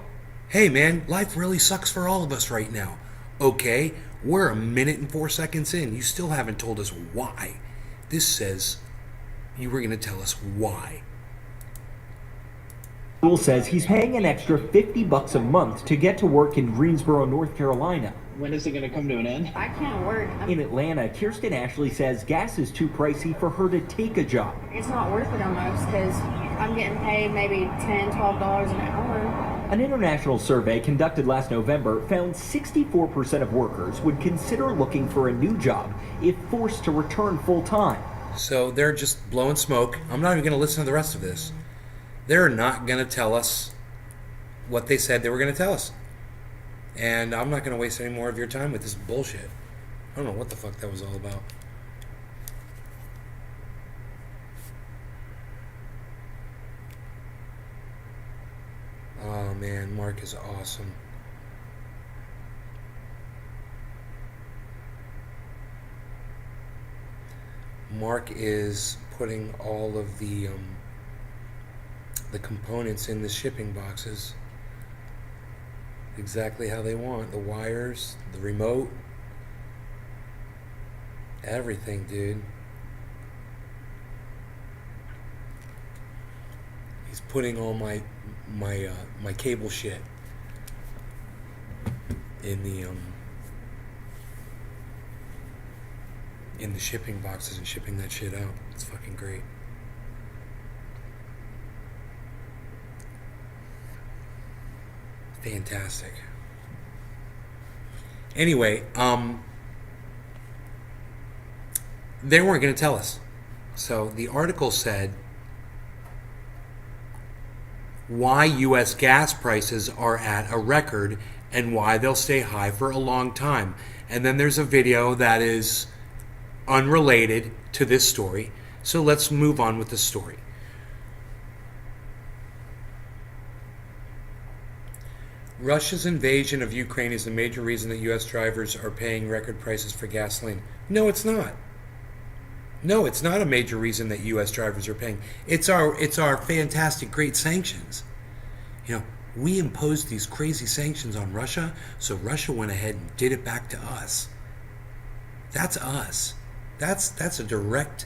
hey man, life really sucks for all of us right now. Okay, we're a minute and 4 seconds in. You still haven't told us why. This says you were going to tell us why. Jewel says he's paying an extra $50 a month to get to work in Greensboro, North Carolina. When is it going to come to an end? I can't work. In Atlanta, Kirsten Ashley says gas is too pricey for her to take a job. It's not worth it almost because I'm getting paid maybe $10, $12 an hour. An international survey conducted last November found 64% of workers would consider looking for a new job if forced to return full-time. So they're just blowing smoke. I'm not even going to listen to the rest of this. They're not going to tell us what they said they were going to tell us. And I'm not going to waste any more of your time with this bullshit. I don't know what the fuck that was all about. Oh man, Mark is awesome. Mark is putting all of the components in the shipping boxes exactly how they want. The wires, the remote, everything, dude. He's putting all my cable shit in the shipping boxes and shipping that shit out. It's fucking great. Fantastic. Anyway, they weren't going to tell us. So the article said why U.S. gas prices are at a record and why they'll stay high for a long time. And then there's a video that is unrelated to this story. So let's move on with the story. Russia's invasion of Ukraine is the major reason that U.S. drivers are paying record prices for gasoline. No, it's not. No, it's not a major reason that U.S. drivers are paying. It's our fantastic, great sanctions. You know, we imposed these crazy sanctions on Russia, so Russia went ahead and did it back to us. That's us. That's a direct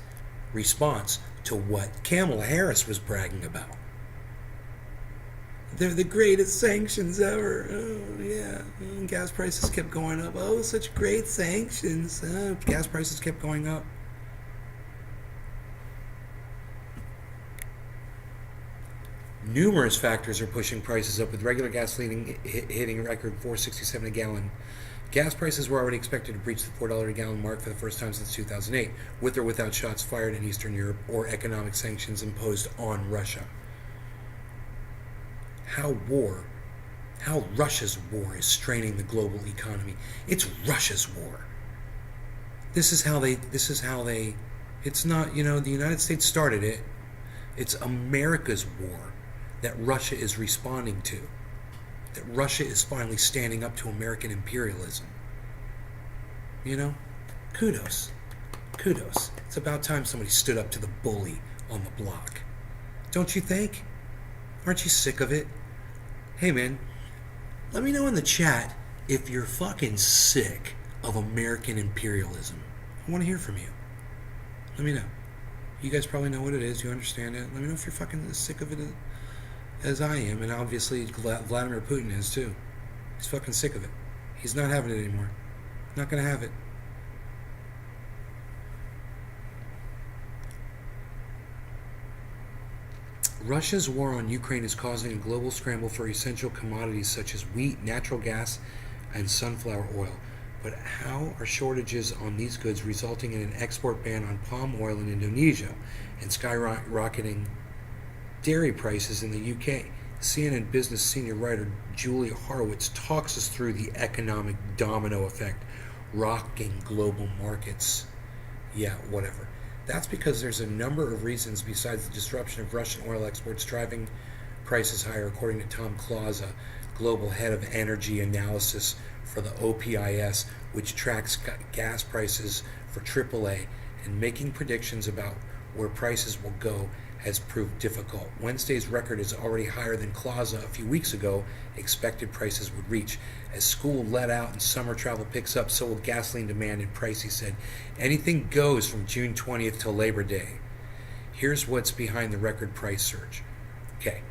response to what Kamala Harris was bragging about. They're the greatest sanctions ever. Oh, yeah. Gas prices kept going up. Oh, such great sanctions. Gas prices kept going up. Numerous factors are pushing prices up, with regular gasoline hitting a record $4.67 a gallon. Gas prices were already expected to breach the $4 a gallon mark for the first time since 2008, with or without shots fired in Eastern Europe or economic sanctions imposed on Russia. How Russia's war is straining the global economy. It's Russia's war. This is how they, it's not, the United States started it. It's America's war that Russia is responding to. That Russia is finally standing up to American imperialism. Kudos. It's about time somebody stood up to the bully on the block. Don't you think? Aren't you sick of it? Hey man, let me know in the chat if you're fucking sick of American imperialism. I want to hear from you. Let me know. You guys probably know what it is. You understand it. Let me know if you're fucking as sick of it as I am. And obviously Vladimir Putin is too. He's fucking sick of it. He's not having it anymore. Not going to have it. Russia's war on Ukraine is causing a global scramble for essential commodities such as wheat, natural gas, and sunflower oil. But how are shortages on these goods resulting in an export ban on palm oil in Indonesia and skyrocketing dairy prices in the UK? CNN Business senior writer Julia Horowitz talks us through the economic domino effect rocking global markets. Yeah, whatever. That's because there's a number of reasons besides the disruption of Russian oil exports driving prices higher, according to Tom Clausa, global head of energy analysis for the OPIS, which tracks gas prices for AAA, and making predictions about where prices will go has proved difficult. Wednesday's record is already higher than Clausa a few weeks ago expected prices would reach. As school let out and summer travel picks up, so will gasoline demand and price, he said. Anything goes from June 20th till Labor Day. Here's what's behind the record price surge. Okay,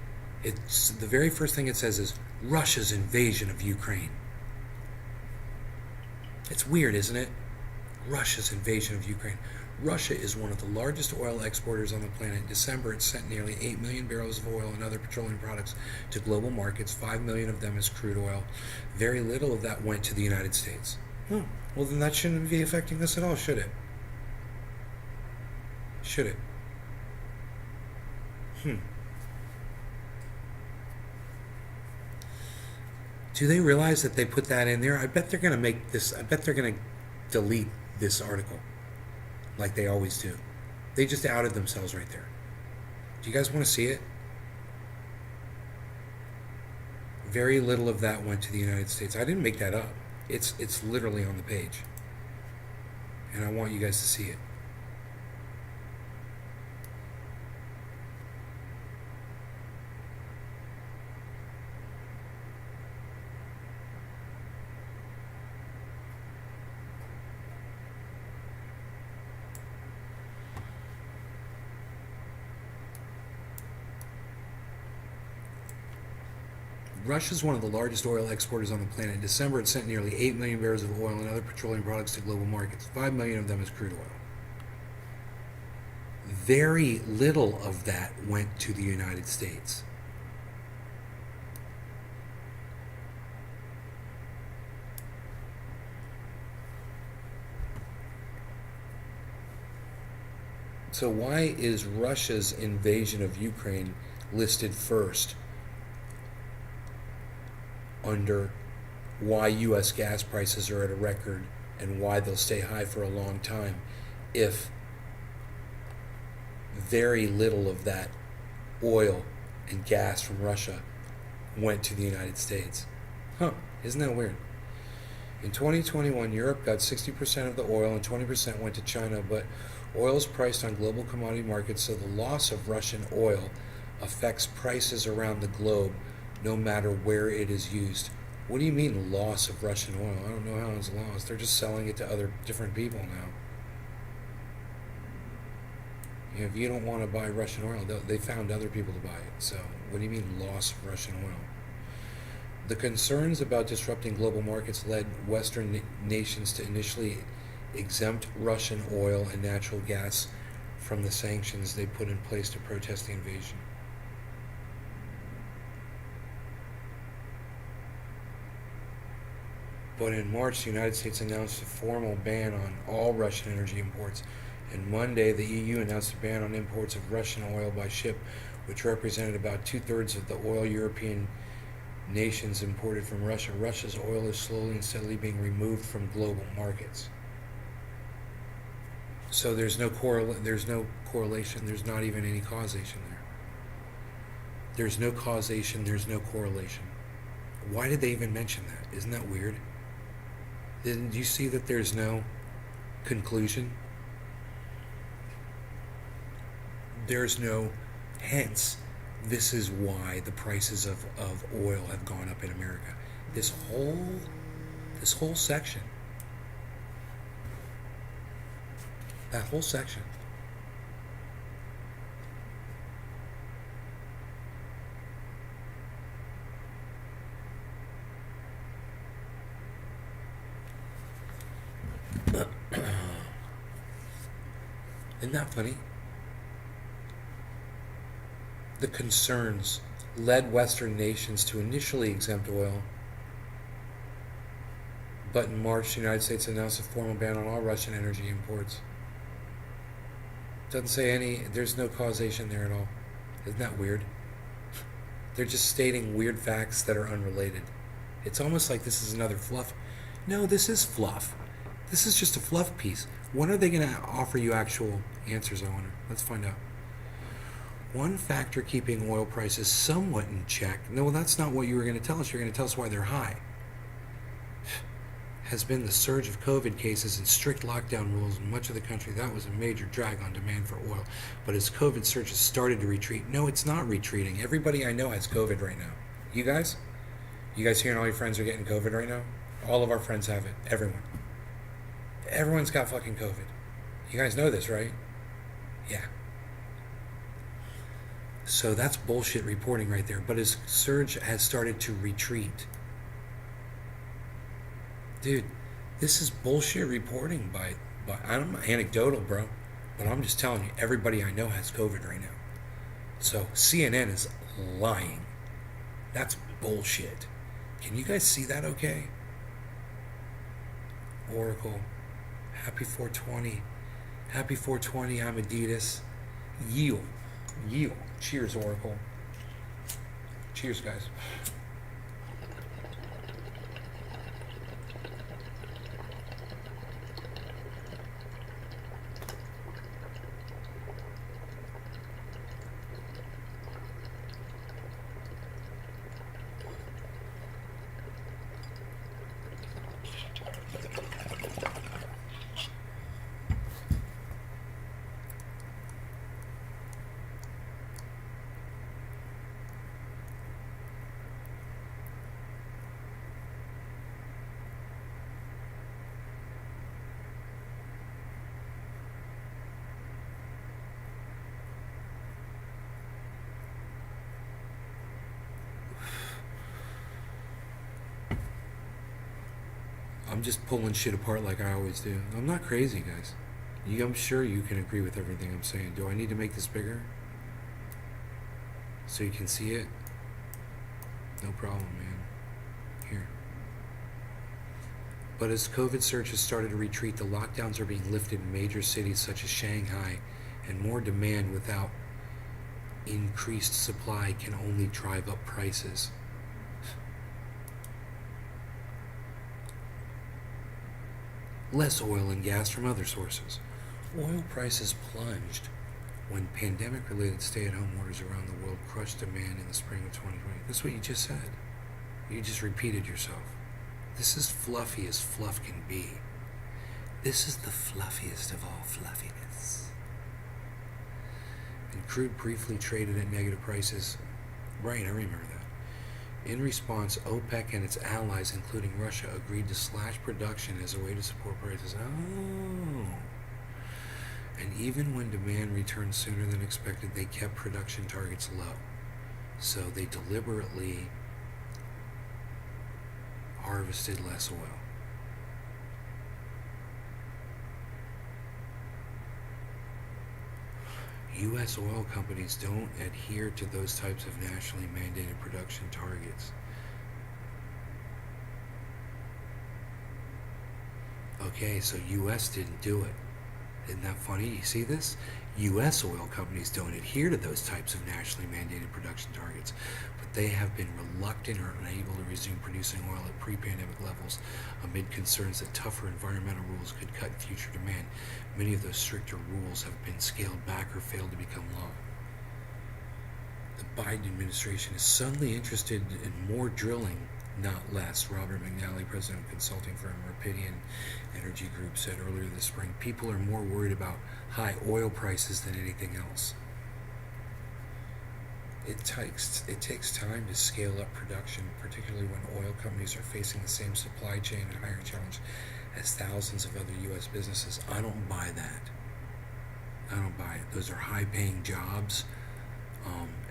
it's the very first thing it says is Russia's invasion of Ukraine. It's weird, isn't it? Russia's invasion of Ukraine. Russia is one of the largest oil exporters on the planet. In December, it sent nearly 8 million barrels of oil and other petroleum products to global markets. 5 million of them is crude oil. Very little of that went to the United States. Well, then that shouldn't be affecting us at all, should it? Should it? Do they realize that they put that in there? I bet they're going to make this, I bet they're going to delete this article like they always do. They just outed themselves right there. Do you guys want to see it? Very little of that went to the United States. I didn't make that up. It's literally on the page. And I want you guys to see it. Russia is one of the largest oil exporters on the planet. In December, it sent nearly 8 million barrels of oil and other petroleum products to global markets. 5 million of them is crude oil. Very little of that went to the United States. So why is Russia's invasion of Ukraine listed first under why U.S. gas prices are at a record and why they'll stay high for a long time if very little of that oil and gas from Russia went to the United States? Isn't that weird? In 2021, Europe got 60% of the oil and 20% went to China, but oil is priced on global commodity markets, so the loss of Russian oil affects prices around the globe no matter where it is used. What do you mean loss of Russian oil? I don't know how it's lost. They're just selling it to other different people now. If you don't want to buy Russian oil, they found other people to buy it. So what do you mean loss of Russian oil? The concerns about disrupting global markets led Western nations to initially exempt Russian oil and natural gas from the sanctions they put in place to protest the invasion. But in March, the United States announced a formal ban on all Russian energy imports. And Monday, the EU announced a ban on imports of Russian oil by ship, which represented about 2/3 of the oil European nations imported from Russia. Russia's oil is slowly and steadily being removed from global markets. So there's no correlation. There's not even any causation there. There's no causation. There's no correlation. Why did they even mention that? Isn't that weird? Didn't you see that there's no conclusion? There's no, hence, this is why the prices of oil have gone up in America. This whole section. That whole section. Isn't that funny? The concerns led Western nations to initially exempt oil, but in March, the United States announced a formal ban on all Russian energy imports. Doesn't say there's no causation there at all. Isn't that weird? They're just stating weird facts that are unrelated. It's almost like this is another fluff. No, this is fluff. This is just a fluff piece. When are they going to offer you actual answers, I wonder? Let's find out. one factor keeping oil prices somewhat in check, no, that's not what you were going to tell us. You're going to tell us why they're high, has been the surge of COVID cases and strict lockdown rules in much of the country. That was a major drag on demand for oil. But as COVID surge has started to retreat, no, it's not retreating. Everybody I know has COVID right now. You guys? You guys hearing all your friends are getting COVID right now? All of our friends have it. Everyone. Everyone's got fucking COVID. You guys know this, right? Yeah. So that's bullshit reporting right there. But as surge has started to retreat, dude, this is bullshit reporting by I'm anecdotal, bro, but I'm just telling you, everybody I know has COVID right now. So CNN is lying. That's bullshit. Can you guys see that okay? Oracle, happy 420. Happy 420, I'm Adidas. Yield. Cheers, Oracle. Cheers, guys. I'm just pulling shit apart like I always do. I'm not crazy, guys. I'm sure you can agree with everything I'm saying. Do I need to make this bigger so you can see it? No problem, man. Here. But as COVID surge has started to retreat, the lockdowns are being lifted in major cities such as Shanghai, and more demand without increased supply can only drive up prices. Less oil and gas from other sources. Oil prices plunged when pandemic-related stay-at-home orders around the world crushed demand in the spring of 2020. That's what you just said. You just repeated yourself. This is fluffy as fluff can be. This is the fluffiest of all fluffiness. And crude briefly traded at negative prices. Right, I remember that. In response, OPEC and its allies, including Russia, agreed to slash production as a way to support prices. Oh. And even when demand returned sooner than expected, they kept production targets low. So they deliberately harvested less oil. U.S. oil companies don't adhere to those types of nationally mandated production targets. Okay, so U.S. didn't do it. Isn't that funny? You see this? U.S. oil companies don't adhere to those types of nationally mandated production targets, but they have been reluctant or unable to resume producing oil at pre-pandemic levels amid concerns that tougher environmental rules could cut future demand. Many of those stricter rules have been scaled back or failed to become law. The Biden administration is suddenly interested in more drilling, not less. Robert McNally, president of consulting firm Rapidian Energy Group, said earlier this spring, people are more worried about high oil prices than anything else. It takes time to scale up production, particularly when oil companies are facing the same supply chain and hiring challenge as thousands of other U.S. businesses. I don't buy that. I don't buy it. Those are high-paying jobs,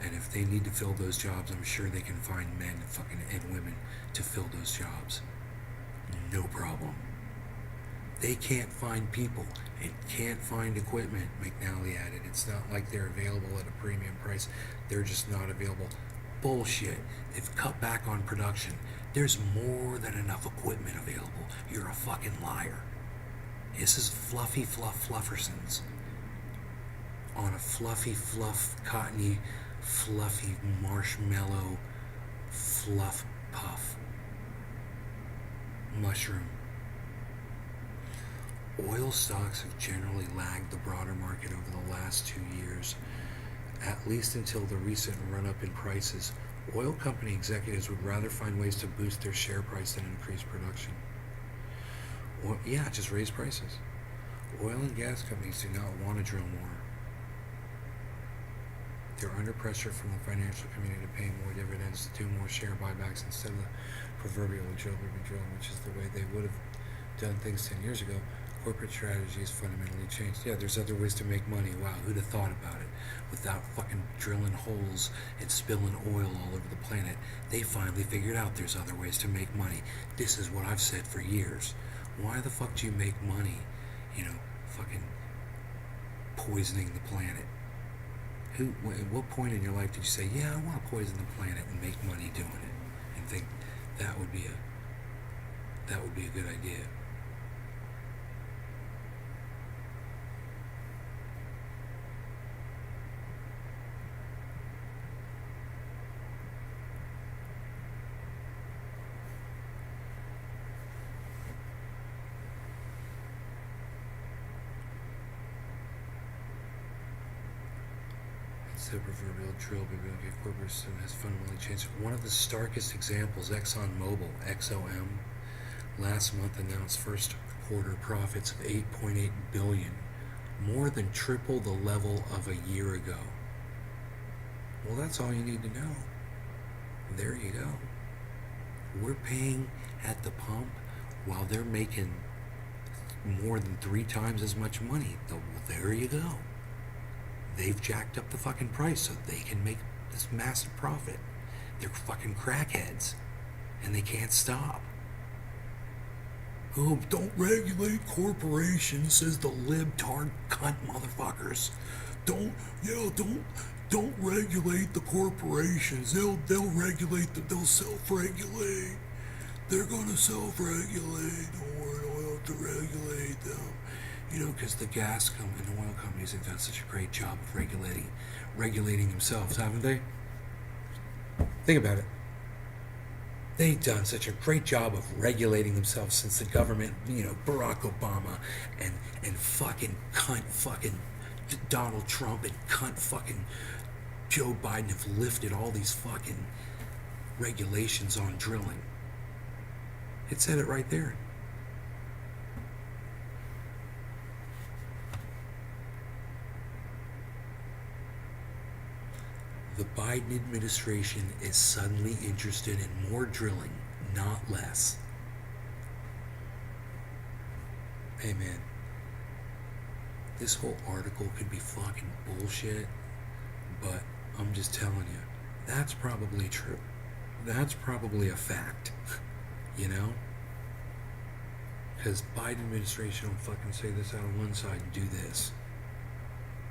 and if they need to fill those jobs, I'm sure they can find men and women to fill those jobs. No problem. They can't find people and can't find equipment, McNally added. It's not like they're available at a premium price. They're just not available. Bullshit. They've cut back on production. There's more than enough equipment available. You're a fucking liar. This is fluffy fluffersons on a fluffy fluff, cottony, fluffy marshmallow fluff puff mushroom. Oil stocks have generally lagged the broader market over the last 2 years At least until the recent run-up in prices, oil company executives would rather find ways to boost their share price than increase production. Or, yeah, just raise prices. Oil and gas companies do not want to drill more. They're under pressure from the financial community to pay more dividends, to do more share buybacks instead of the proverbial drill, baby, drill, which is the way they would have done things 10 years ago. Corporate strategy has fundamentally changed. Yeah, there's other ways to make money. Wow, who'd have thought about it? Without fucking drilling holes and spilling oil all over the planet, they finally figured out there's other ways to make money. This is what I've said for years. Why the fuck do you make money, fucking poisoning the planet? At what point in your life did you say, yeah, I want to poison the planet and make money doing it, and think that would be a good idea? The proverbial drill baby corporate system has fundamentally changed. One of the starkest examples, ExxonMobil, XOM, last month announced first quarter profits of $8.8 billion, more than triple the level of a year ago. Well, that's all you need to know. There you go. We're paying at the pump while they're making more than 3 times as much money. Well, there you go. They've jacked up the fucking price so they can make this massive profit. They're fucking crackheads, and they can't stop. Oh, don't regulate corporations, says the libtard cunt motherfuckers. Don't regulate the corporations. They'll regulate they'll self-regulate. They're gonna self-regulate. Don't worry, don't have to regulate them. Because the gas company and the oil companies have done such a great job of regulating themselves, haven't they? Think about it. They've done such a great job of regulating themselves since the government, Barack Obama and fucking cunt fucking Donald Trump and cunt fucking Joe Biden have lifted all these fucking regulations on drilling. It said it right there. The Biden administration is suddenly interested in more drilling, not less. Hey man, this whole article could be fucking bullshit, but I'm just telling you, that's probably true. That's probably a fact, Because Biden administration will fucking say this out on one side and do this.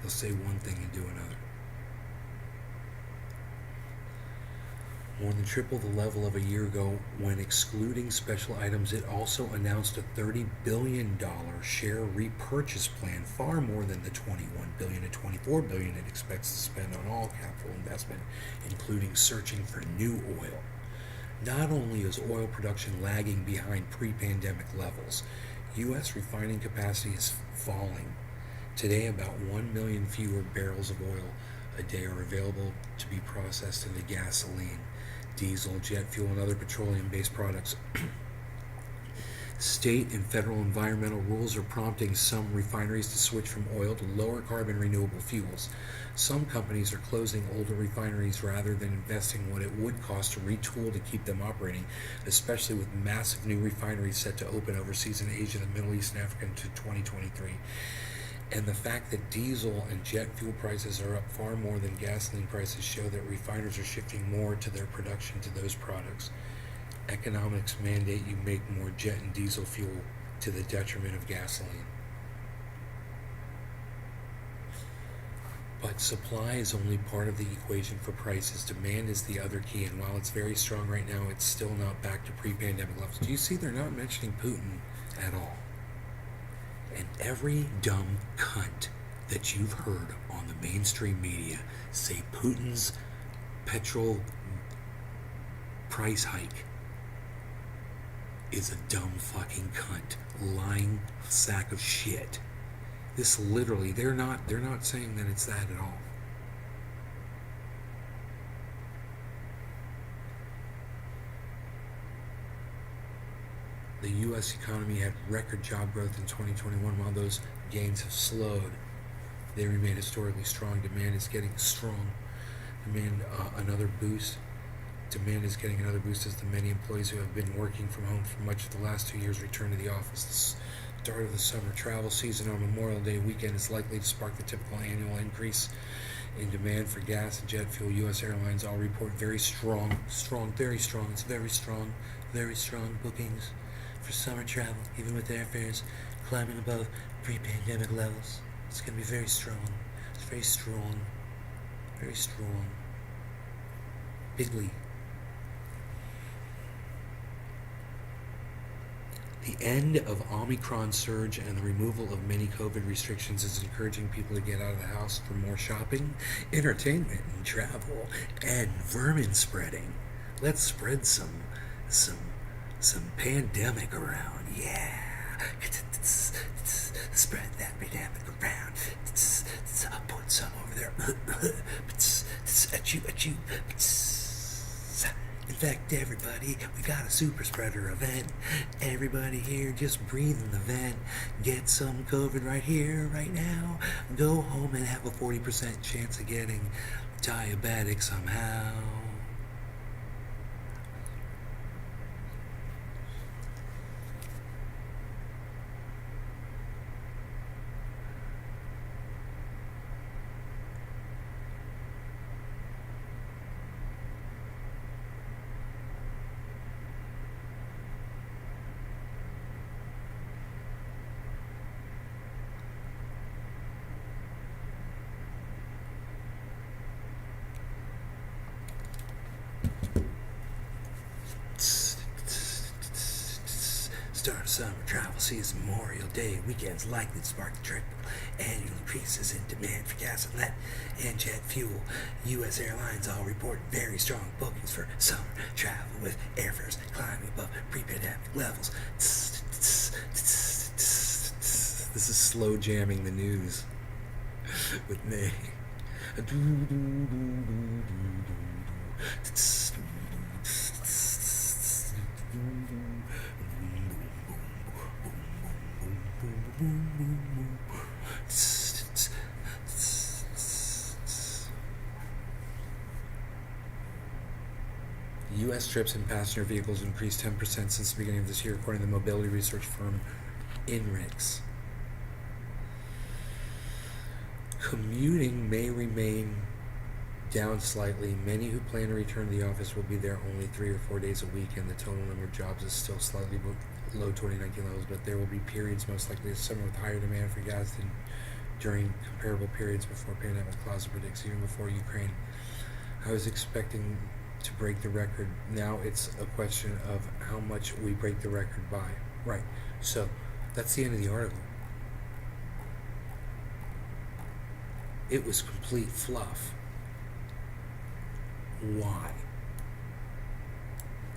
They'll say one thing and do another. More than triple the level of a year ago when excluding special items. It also announced a $30 billion share repurchase plan, far more than the $21 billion to $24 billion it expects to spend on all capital investment, including searching for new oil. Not only is oil production lagging behind pre-pandemic levels, U.S. refining capacity is falling. Today, about 1 million fewer barrels of oil a day are available to be processed into gasoline, diesel, jet fuel, and other petroleum-based products. State and federal environmental rules are prompting some refineries to switch from oil to lower carbon renewable fuels. Some companies are closing older refineries rather than investing what it would cost to retool to keep them operating, especially with massive new refineries set to open overseas in Asia, the Middle East, and Africa into 2023. And the fact that diesel and jet fuel prices are up far more than gasoline prices show that refiners are shifting more to their production to those products. Economics mandate you make more jet and diesel fuel to the detriment of gasoline. But supply is only part of the equation for prices. Demand is the other key, and while it's very strong right now, it's still not back to pre-pandemic levels. Do you see they're not mentioning Putin at all? And every dumb cunt that you've heard on the mainstream media say Putin's petrol price hike is a dumb fucking cunt, lying sack of shit. This literally, they're not saying that it's that at all. The U.S. economy had record job growth in 2021. While those gains have slowed, they remain historically strong. Demand is getting strong. Demand is getting another boost as the many employees who have been working from home for much of the last 2 years return to the office. The start of the summer travel season on Memorial Day weekend is likely to spark the typical annual increase in demand for gas and jet fuel. U.S. airlines all report very strong bookings for summer travel, even with airfares climbing above pre-pandemic levels. It's going to be very strong. It's very strong. Very strong. Bigly. The end of Omicron surge and the removal of many COVID restrictions is encouraging people to get out of the house for more shopping, entertainment, and travel, and vermin spreading. Let's spread some pandemic around. Yeah. Spread that pandemic around. Put some over there. Achoo. Infect everybody. We got a super spreader event. Everybody here just breathe in the vent. Get some COVID right here, right now. Go home and have a 40% chance of getting diabetic somehow. Start of summer travel season, Memorial Day weekends likely to spark the trickle. Annual increases in demand for gasoline and jet fuel. U.S. airlines all report very strong bookings for summer travel, with airfares climbing above pre-pandemic levels. This is slow jamming the news with me. U.S. trips in passenger vehicles increased 10% since the beginning of this year, according to the mobility research firm INRIX. Commuting may remain down slightly. Many who plan to return to the office will be there only 3 or 4 days a week, and the total number of jobs is still slightly below 2019 levels, but there will be periods, most likely this summer, with higher demand for gas than during comparable periods before pandemic. Clouser predicts even before Ukraine. I was expecting to break the record. Now it's a question of how much we break the record by. Right. So that's the end of the article. It was complete fluff. Why?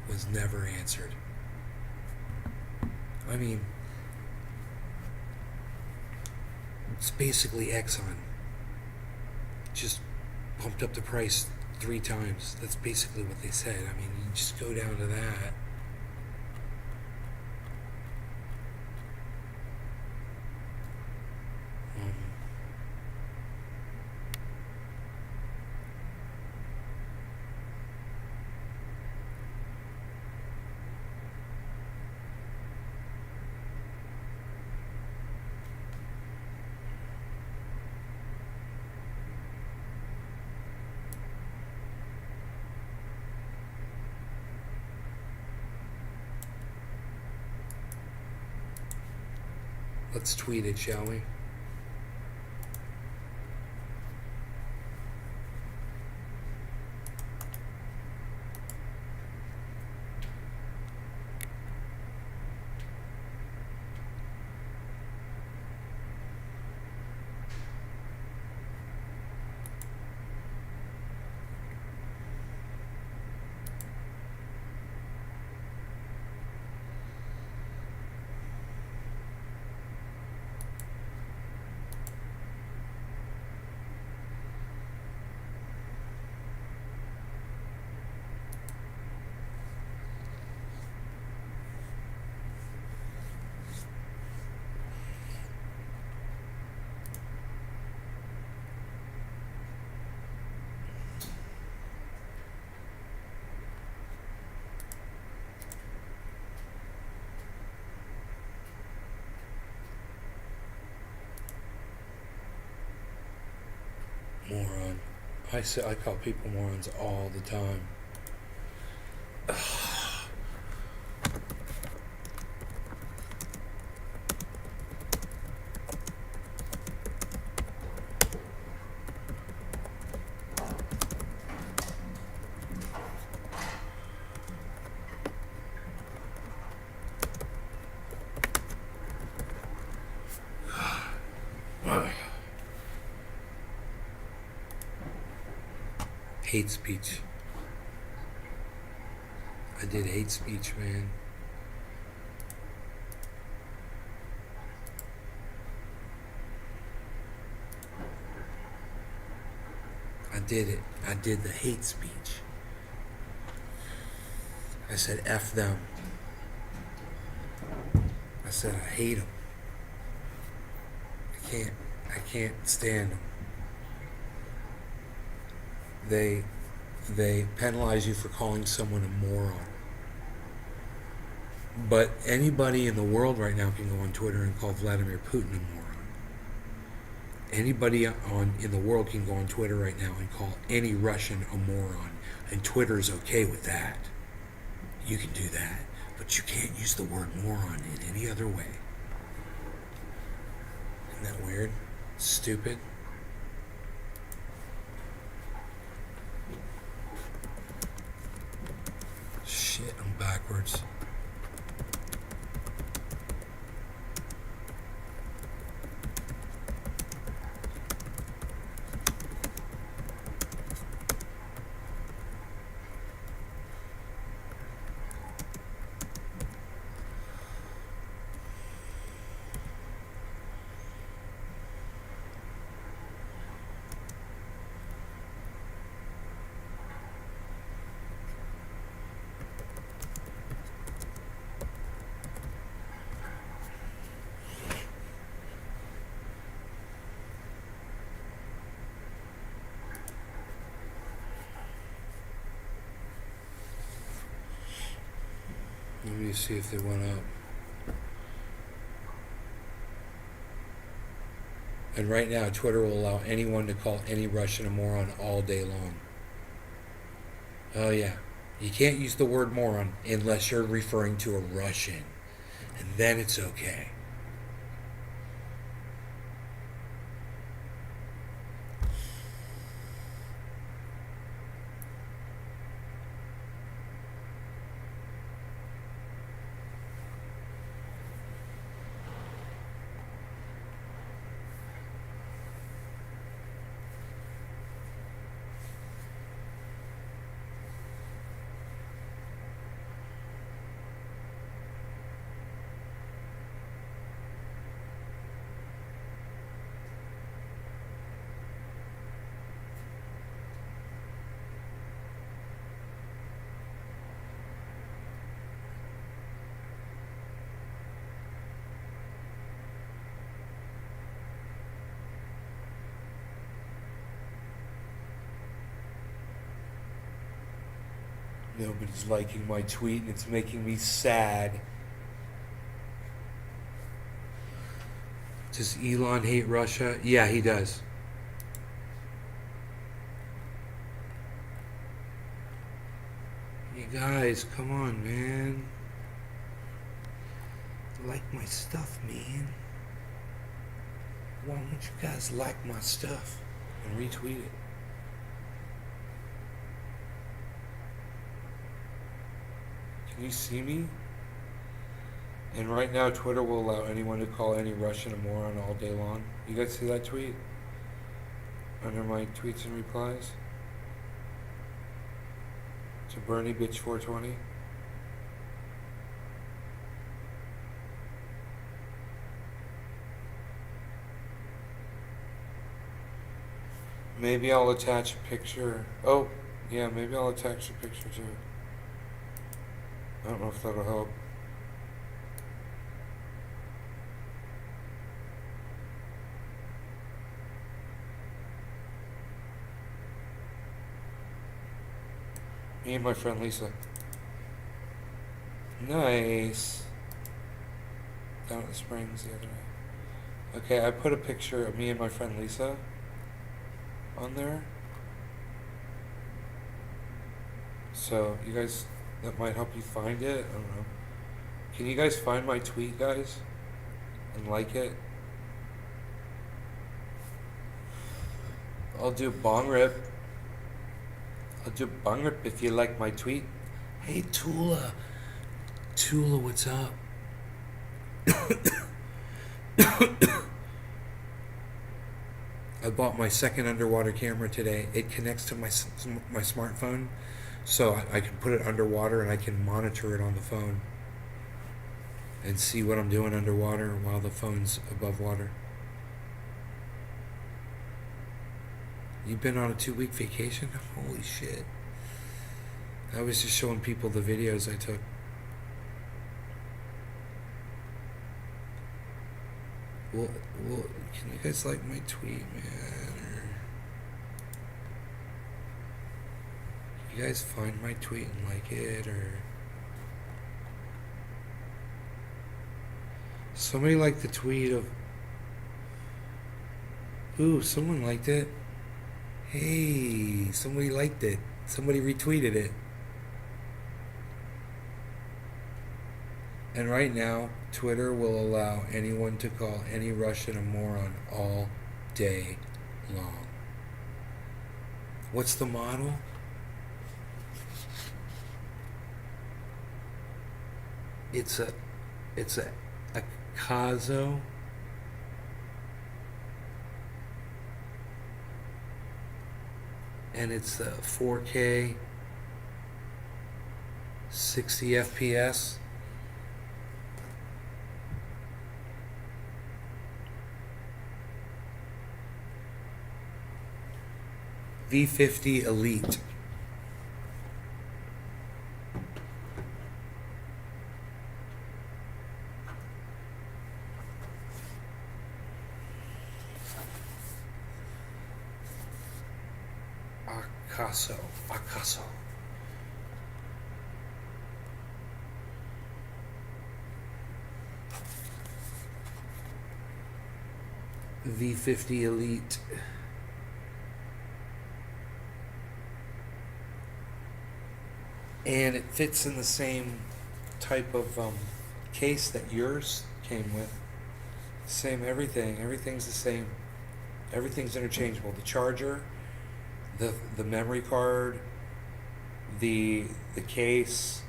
Was never answered. I mean, it's basically Exxon. Just pumped up the price 3 times. That's basically what they said. I mean, you just go down to that. Let's tweet it, shall we? Moron. I call people morons all the time. Hate speech. I did hate speech, man. I did it. I did the hate speech. I said F them. I said I hate them. I can't stand them. They penalize you for calling someone a moron. But anybody in the world right now can go on Twitter and call Vladimir Putin a moron. Anybody in the world can go on Twitter right now and call any Russian a moron. And Twitter's okay with that. You can do that. But you can't use the word moron in any other way. Isn't that weird? Stupid. Shit, I'm backwards. Let me see if they went up. And right now, Twitter will allow anyone to call any Russian a moron all day long. Oh yeah. You can't use the word moron unless you're referring to a Russian. And then it's okay. Nobody's liking my tweet and it's making me sad. Does Elon hate Russia? Yeah, he does. You guys, come on, man. Like my stuff, man. Why don't you guys like my stuff and retweet it? Can you see me? And right now, Twitter will allow anyone to call any Russian a moron all day long. You guys see that tweet? Under my tweets and replies? To Bernie Bitch 420? Maybe I'll attach a picture. Oh, yeah, maybe I'll attach a picture too. I don't know if that'll help. Me and my friend Lisa. Nice. Down at the Springs the other day. Okay, I put a picture of me and my friend Lisa. on there. So you guys, that might help you find it. I don't know. Can you guys find my tweet, guys, and like it? I'll do bong rip. I'll do bong rip if you like my tweet. Hey Tula, Tula, what's up? I bought my second underwater camera today. It connects to my smartphone, so I can put it underwater and I can monitor it on the phone and see what I'm doing underwater while the phone's above water. You've been on a 2-week vacation? Holy shit. I was just showing people the videos I took. Well, can you guys like my tweet, man? Or you guys find my tweet and like it, or somebody liked the tweet of, ooh, someone liked it. Hey, somebody liked it. Somebody retweeted it. And right now, Twitter will allow anyone to call any Russian a moron all day long. What's the model? It's a Kazo. And it's 4K, 60 FPS. V50 Elite. Akaso. V50 Elite. And it fits in the same type of case that yours came with. Same everything. Everything's the same. Everything's interchangeable. The charger, the memory card, the case,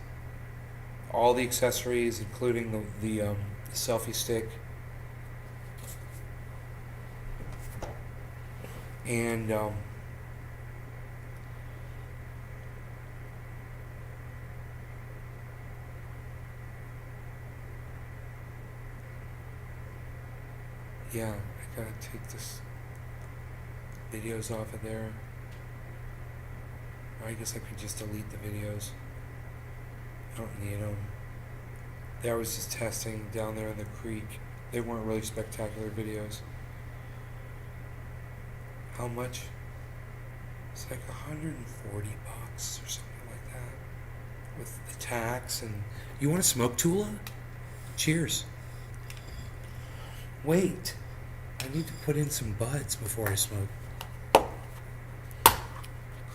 all the accessories, including the selfie stick, and yeah, I gotta take this videos off of there. Or I guess I could just delete the videos. I don't need them. I was just testing down there in the creek. They weren't really spectacular videos. How much? It's like $140 or something like that. With the tax and... You want to smoke, Tula? Cheers. Wait. I need to put in some buds before I smoke.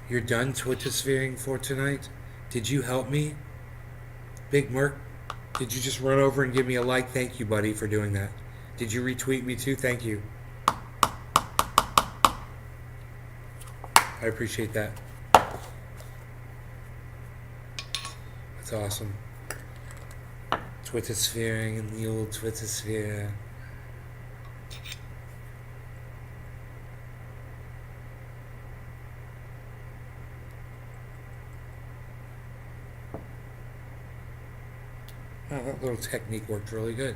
You're done Twitterspheering for tonight? Did you help me? Big Merc, did you just run over and give me a like? Thank you, buddy, for doing that. Did you retweet me too? Thank you. I appreciate that. That's awesome. Twitterspheering in the old Twittersphere. Oh, that little technique worked really good.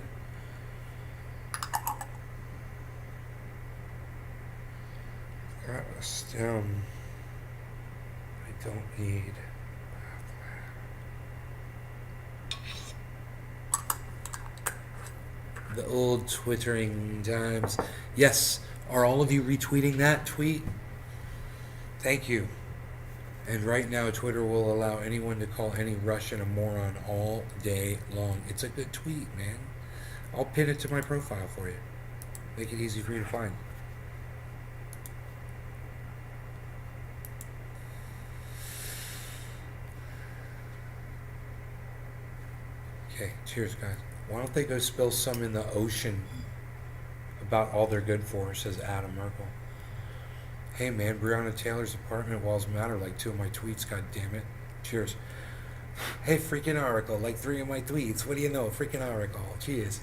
Got a stem. I don't need. The old twittering times. Yes, are all of you retweeting that tweet? Thank you. And right now, Twitter will allow anyone to call any Russian a moron all day long. It's a good tweet, man. I'll pin it to my profile for you. Make it easy for you to find. Okay, cheers, guys. Why don't they go spill some in the ocean about all they're good for, says Adam Merkel. Hey man, Breonna Taylor's apartment walls matter like 2 of my tweets, god damn it. Cheers. Hey, freaking article, like 3 of my tweets. What do you know? Freaking article. Cheers.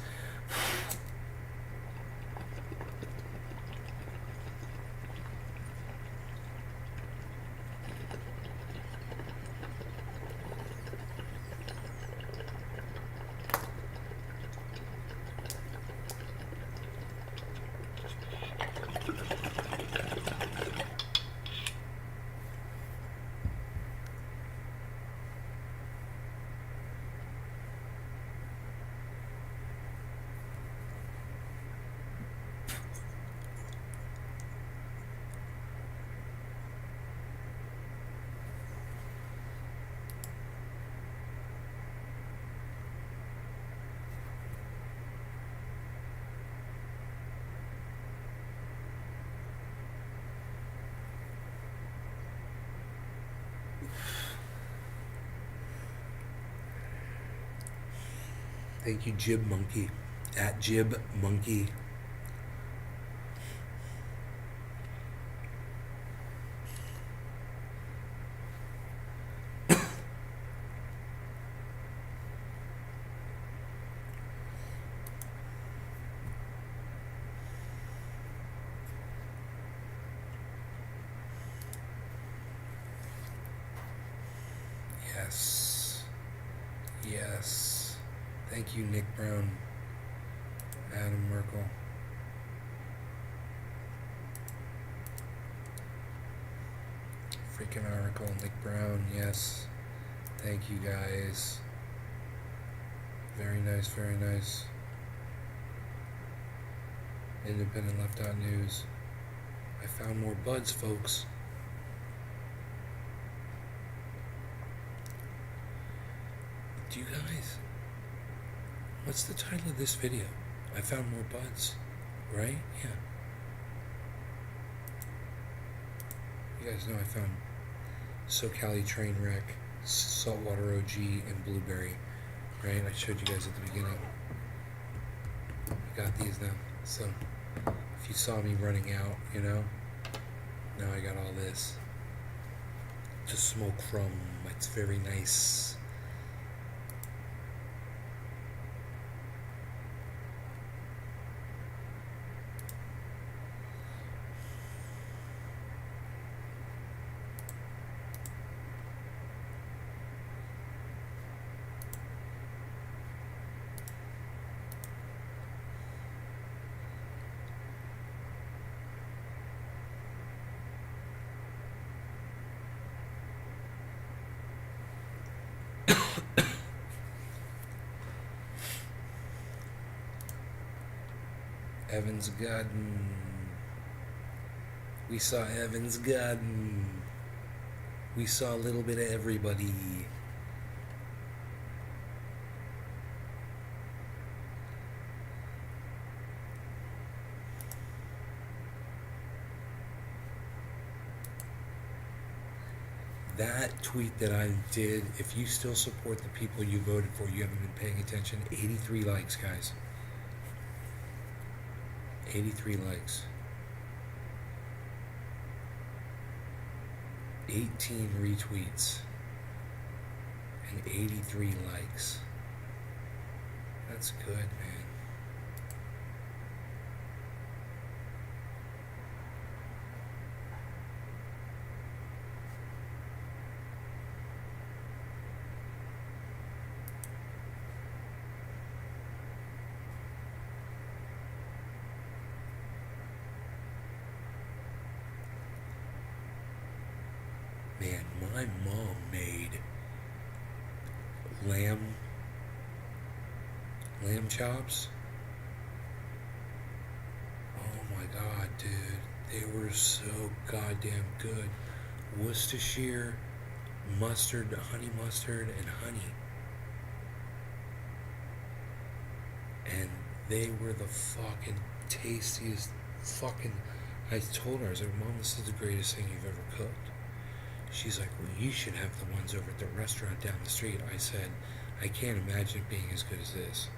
Thank you, Jib Monkey. At Jib Monkey. Yes. Yes. Thank you, Nick Brown. Adam Merkel. Freaking article, Nick Brown. Yes. Thank you, guys. Very nice, very nice. Independent Left Out News. I found more buds, folks. Do you guys... What's the title of this video? I found more buds, right? Yeah. You guys know I found SoCali Trainwreck, Saltwater OG, and Blueberry, right? I showed you guys at the beginning. I got these now. So if you saw me running out, you know, now I got all this to smoke from. It's very nice. Evans Garden. We saw Evans Garden. We saw a little bit of everybody. That tweet that I did, if you still support the people you voted for, you haven't been paying attention. 83 likes, guys. 83 likes. 18 retweets. And 83 likes. That's good, man. Man, my mom made lamb chops. Oh my god, dude. They were so goddamn good. Worcestershire, mustard, honey mustard, and honey. And they were the fucking tastiest fucking... I told her, I was like, Mom, this is the greatest thing you've ever cooked. She's like, well, you should have the ones over at the restaurant down the street. I said, I can't imagine it being as good as this.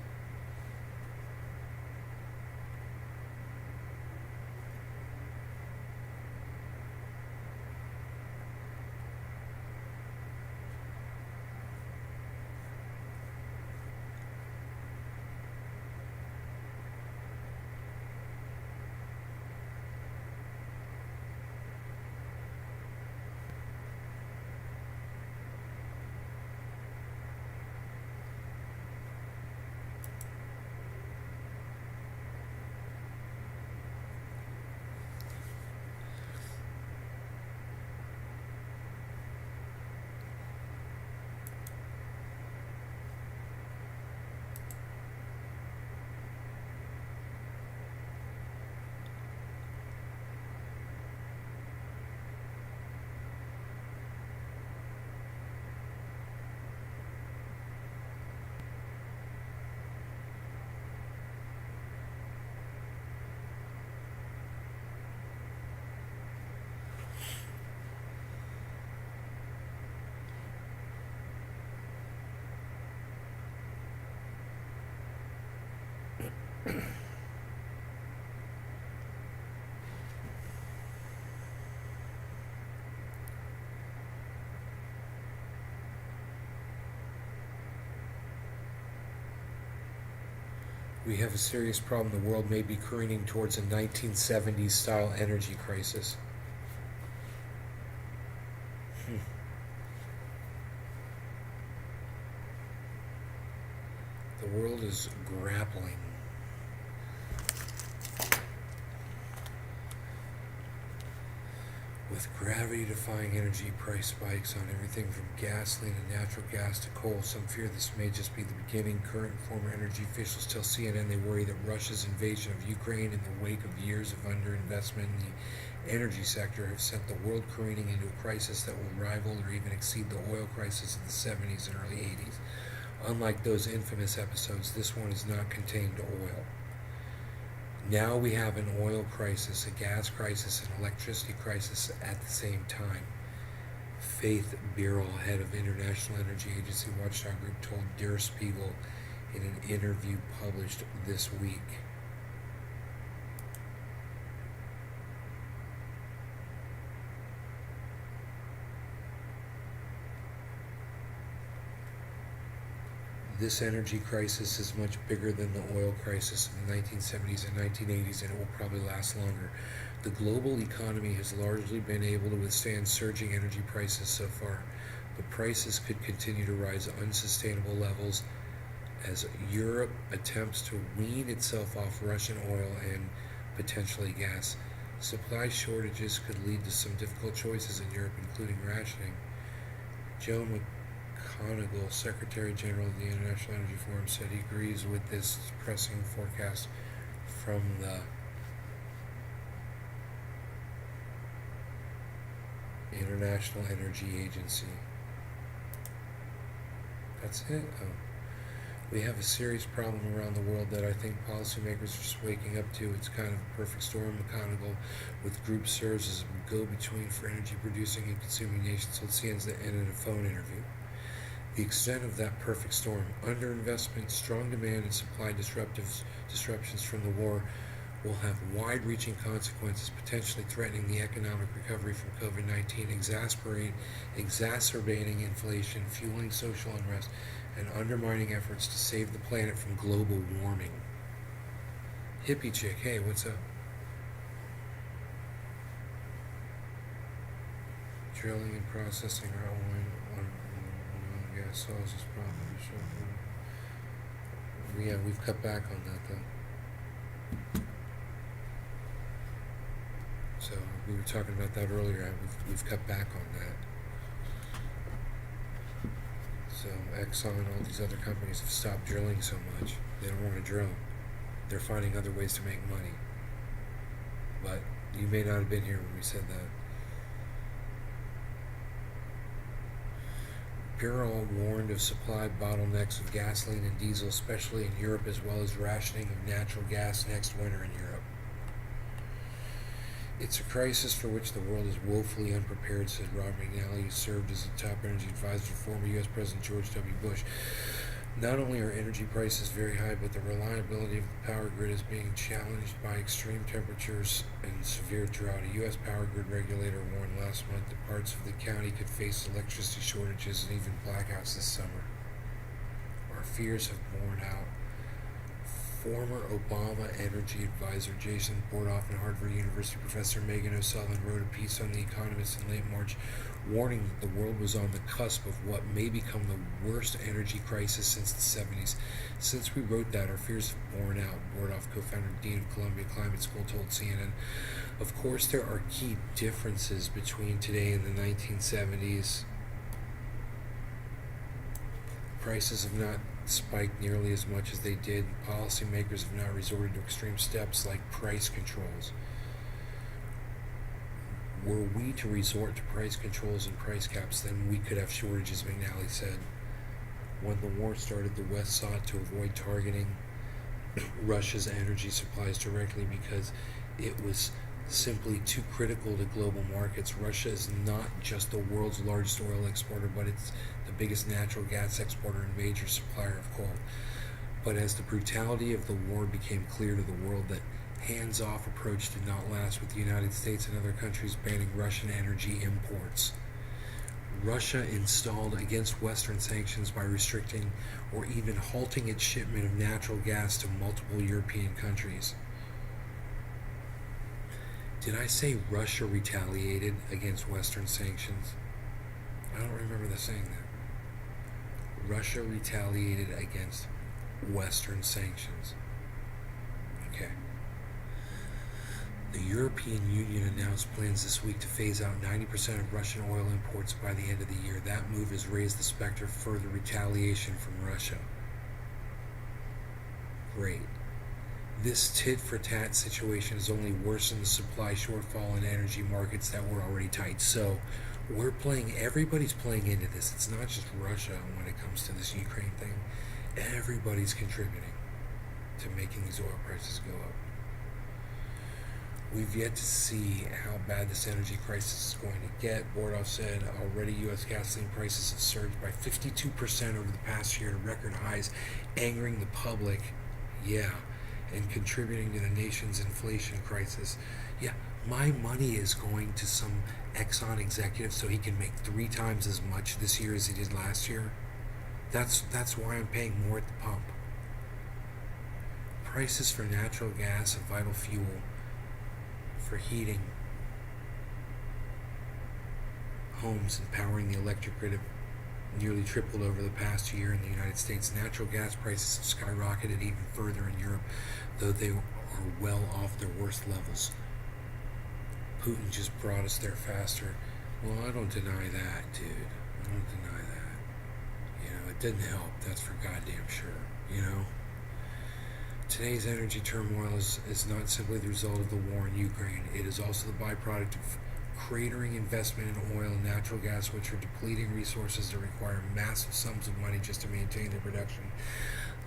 We have a serious problem. The world may be careening towards a 1970s style energy crisis. The world is grappling with gravity-defying energy price spikes on everything from gasoline and natural gas to coal. Some fear this may just be the beginning. Current and former energy officials tell CNN they worry that Russia's invasion of Ukraine in the wake of years of underinvestment in the energy sector have sent the world careening into a crisis that will rival or even exceed the oil crisis of the 70s and early 80s. Unlike those infamous episodes, this one is not contained to oil. Now we have an oil crisis, a gas crisis, an electricity crisis at the same time. Faith Birol, head of International Energy Agency Watchdog Group, told Der Spiegel in an interview published this week. This energy crisis is much bigger than the oil crisis in the 1970s and 1980s, and it will probably last longer. The global economy has largely been able to withstand surging energy prices so far, but prices could continue to rise to unsustainable levels as Europe attempts to wean itself off Russian oil and potentially gas. Supply shortages could lead to some difficult choices in Europe, including rationing. Joan McConnell, Secretary General of the International Energy Forum, said he agrees with this pressing forecast from the International Energy Agency. That's it? Oh. We have a serious problem around the world that I think policymakers are just waking up to. It's kind of a perfect storm. McConnell, with group, serves as a go-between for energy producing and consuming nations, told CNN's in a phone interview. The extent of that perfect storm, underinvestment, strong demand, and supply disruptions from the war will have wide-reaching consequences, potentially threatening the economic recovery from COVID-19, exacerbating inflation, fueling social unrest, and undermining efforts to save the planet from global warming. Hippie chick, hey, what's up? Drilling and processing our oil and gas sources is probably yeah, we've cut back on that though. So we were talking about that earlier. We've cut back on that. So Exxon and all these other companies have stopped drilling so much. They don't want to drill. They're finding other ways to make money. But you may not have been here when we said that. Birol warned of supply bottlenecks of gasoline and diesel, especially in Europe, as well as rationing of natural gas next winter in Europe. It's a crisis for which the world is woefully unprepared, said Rob McNally, who served as a top energy advisor to former U.S. President George W. Bush. Not only are energy prices very high, but the reliability of the power grid is being challenged by extreme temperatures and severe drought. A U.S. power grid regulator warned last month that parts of the county could face electricity shortages and even blackouts this summer. Our fears have borne out. Former Obama energy advisor Jason Bordoff and Harvard University professor Megan O'Sullivan wrote a piece on The Economist in late March, warning that the world was on the cusp of what may become the worst energy crisis since the 70s. Since we wrote that, our fears have borne out, Bordoff, co-founder and dean of Columbia Climate School, told CNN. Of course, there are key differences between today and the 1970s. Prices have not spiked nearly as much as they did. Policymakers have not resorted to extreme steps like price controls. Were we to resort to price controls and price caps, then we could have shortages, McNally said. When the war started, the West sought to avoid targeting Russia's energy supplies directly because it was simply too critical to global markets. Russia is not just the world's largest oil exporter, but it's the biggest natural gas exporter and major supplier of coal. But as the brutality of the war became clear to the world, that hands-off approach did not last, with the United States and other countries banning Russian energy imports. Russia installed against Western sanctions by restricting or even halting its shipment of natural gas to multiple European countries. Did I say Russia retaliated against Western sanctions? I don't remember saying that. Russia retaliated against Western sanctions. Okay. The European Union announced plans this week to phase out 90% of Russian oil imports by the end of the year. That move has raised the specter of further retaliation from Russia. Great. This tit-for-tat situation has only worsened the supply shortfall in energy markets that were already tight. So everybody's playing into this. It's not just Russia when it comes to this Ukraine thing. Everybody's contributing to making these oil prices go up. We've yet to see how bad this energy crisis is going to get. Bordoff said already U.S. gasoline prices have surged by 52% over the past year to record highs, angering the public. Yeah. And contributing to the nation's inflation crisis. Yeah, my money is going to some Exxon executive so he can make 3 times as much this year as he did last year. That's why I'm paying more at the pump. Prices for natural gas, a vital fuel for heating homes and powering the electric grid, have nearly tripled over the past year in the United States. Natural gas prices have skyrocketed even further in Europe, though they are well off their worst levels. Putin just brought us there faster. Well, I don't deny that, dude. I don't deny that. You know, it didn't help, that's for goddamn sure, you know? Today's energy turmoil is not simply the result of the war in Ukraine. It is also the byproduct of cratering investment in oil and natural gas, which are depleting resources that require massive sums of money just to maintain their production,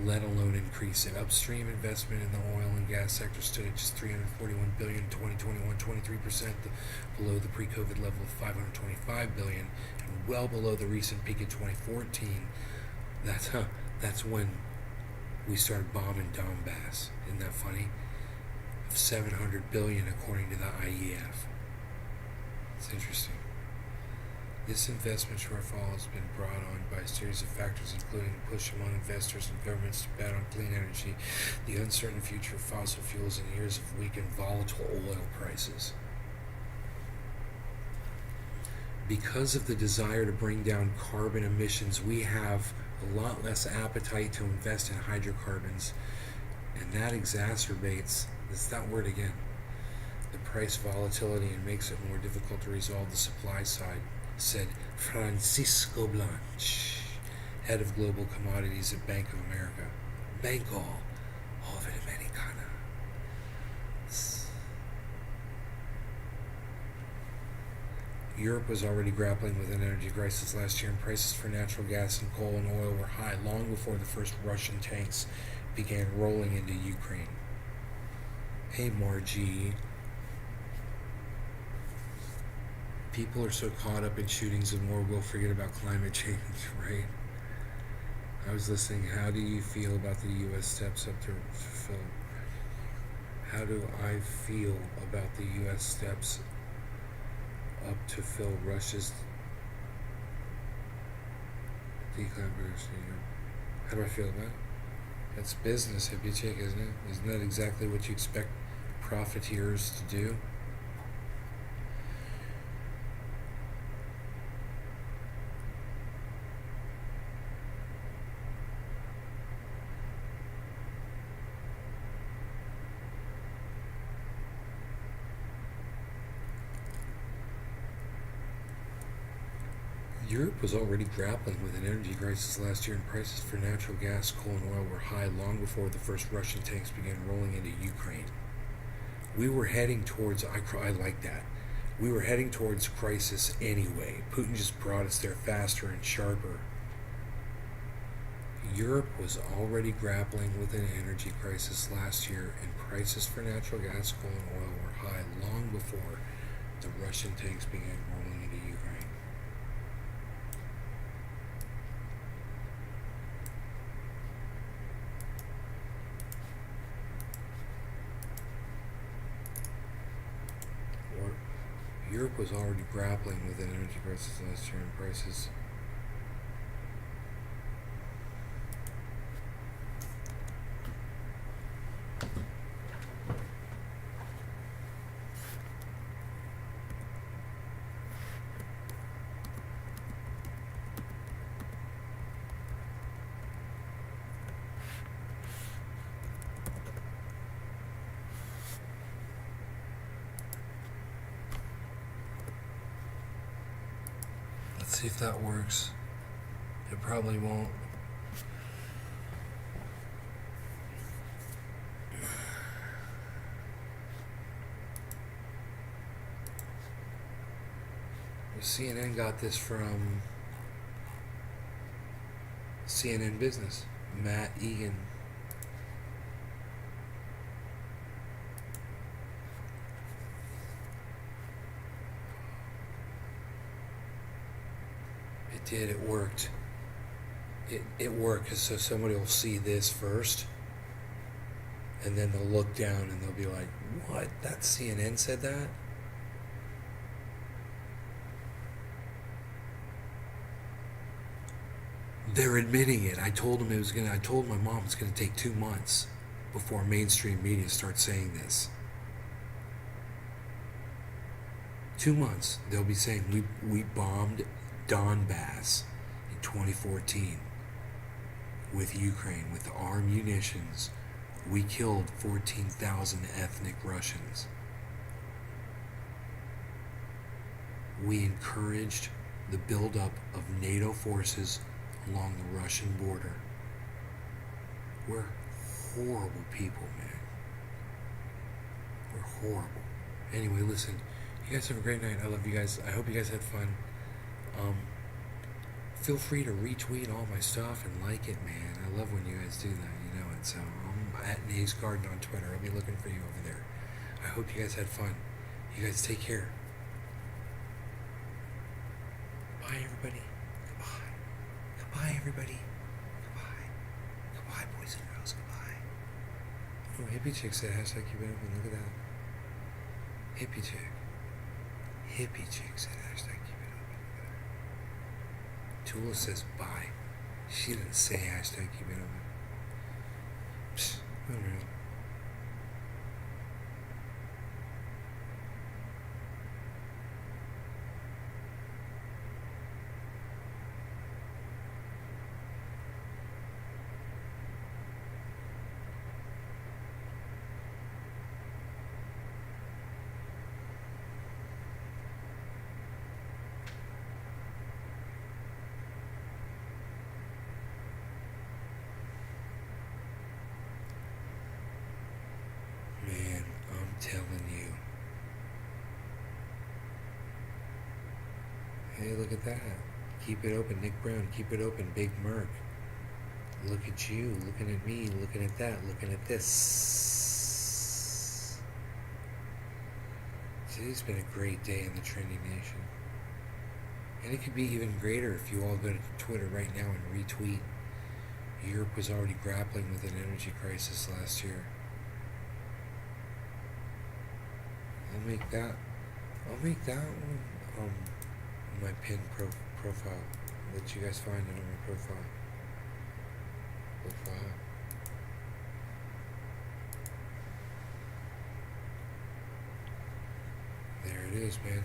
let alone increase it. Upstream investment in the oil and gas sector stood at just $341 billion in 2021, 23% below the pre-COVID level of $525 billion, and well below the recent peak of 2014. That's when we started bombing Donbass. Isn't that funny? Of $700 billion according to the IEF. It's interesting. This investment shortfall has been brought on by a series of factors, including the push among investors and governments to bet on clean energy, the uncertain future of fossil fuels, and years of weak and volatile oil prices. Because of the desire to bring down carbon emissions, we have a lot less appetite to invest in hydrocarbons, and that exacerbates, it's that word again, the price volatility and makes it more difficult to resolve the supply side, said Francisco Blanch, head of global commodities at Bank of America. Banco of Americana. Europe was already grappling with an energy crisis last year, and prices for natural gas and coal and oil were high long before the first Russian tanks began rolling into Ukraine. Hey, Margie. People are so caught up in shootings and war, we'll forget about climate change, right? I was listening. How do you feel about the U.S. steps up to fill? How do I feel about the U.S. steps up to fill Russia's declaration? How do I feel about it? That's business, hippie chick, isn't it? Isn't that exactly what you expect profiteers to do? Europe was already grappling with an energy crisis last year, and prices for natural gas, coal, and oil were high long before the first Russian tanks began rolling into Ukraine. We were heading towards, I like that. We were heading towards crisis anyway. Putin just brought us there faster and sharper. Europe was already grappling with an energy crisis last year, and prices for natural gas, coal, and oil were high long before the Russian tanks began rolling into Ukraine. Europe was already grappling with an energy crisis last year, and prices Let's see if that works. It probably won't. CNN got this from CNN Business. Matt Egan. It worked. It worked, so somebody will see this first, and then they'll look down and they'll be like, what? That CNN said that? They're admitting it. I told my mom it's gonna take 2 months before mainstream media starts saying this. 2 months, they'll be saying we bombed Donbass in 2014 with Ukraine, with our munitions. We killed 14,000 ethnic Russians. We encouraged the buildup of NATO forces along the Russian border. We're horrible people, man. We're horrible. Anyway, listen, you guys have a great night. I love you guys. I hope you guys had fun. Feel free to retweet all my stuff and like it, man. I love when you guys do that, you know it. So I'm at Nays Garden on Twitter. I'll be looking for you over there. I hope you guys had fun. You guys take care. Bye, everybody. Goodbye. Goodbye, everybody. Goodbye. Goodbye, boys and girls. Goodbye. Oh, Hippie Chick said hashtag keep it open. Look at that. Hippie Chick. Hippie Chick said hashtag keep it open. Look at that. Tula says bye. She didn't say hashtag keep it open. Psst, unreal. Man, I'm telling you. Hey, look at that. Keep it open, Nick Brown. Keep it open, Big Merc. Look at you, looking at me, looking at that, looking at this. Today's been a great day in the Trending Nation. And it could be even greater if you all go to Twitter right now and retweet Europe was already grappling with an energy crisis last year. I'll make that one my pin profile. Let you guys find it on my profile. There it is, man.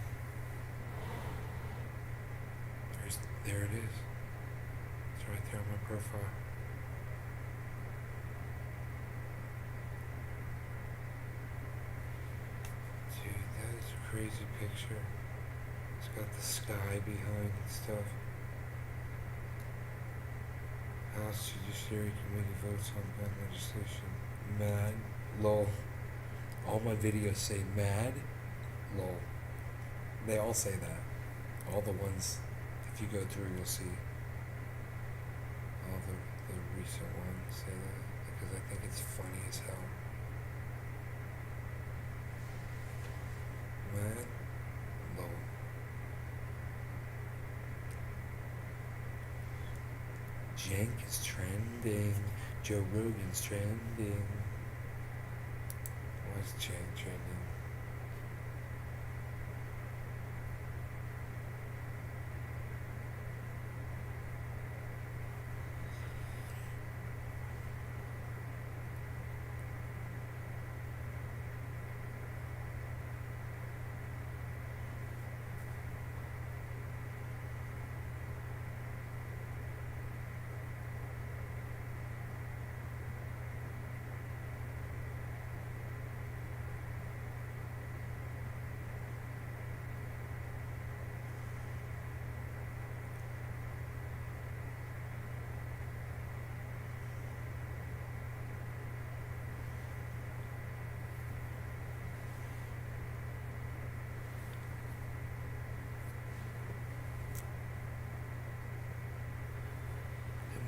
There it is. It's right there on my profile. Dude, that is a crazy picture. It's got the sky behind and stuff. House Judiciary Committee votes on gun legislation. Mad. Lol. All my videos say mad. Lol. They all say that. All the ones, if you go through, you'll see. All the recent ones say that because I think it's funny as hell. Mad. Lol. Cenk is trending. Joe Rogan's trending. Why is Cenk trending?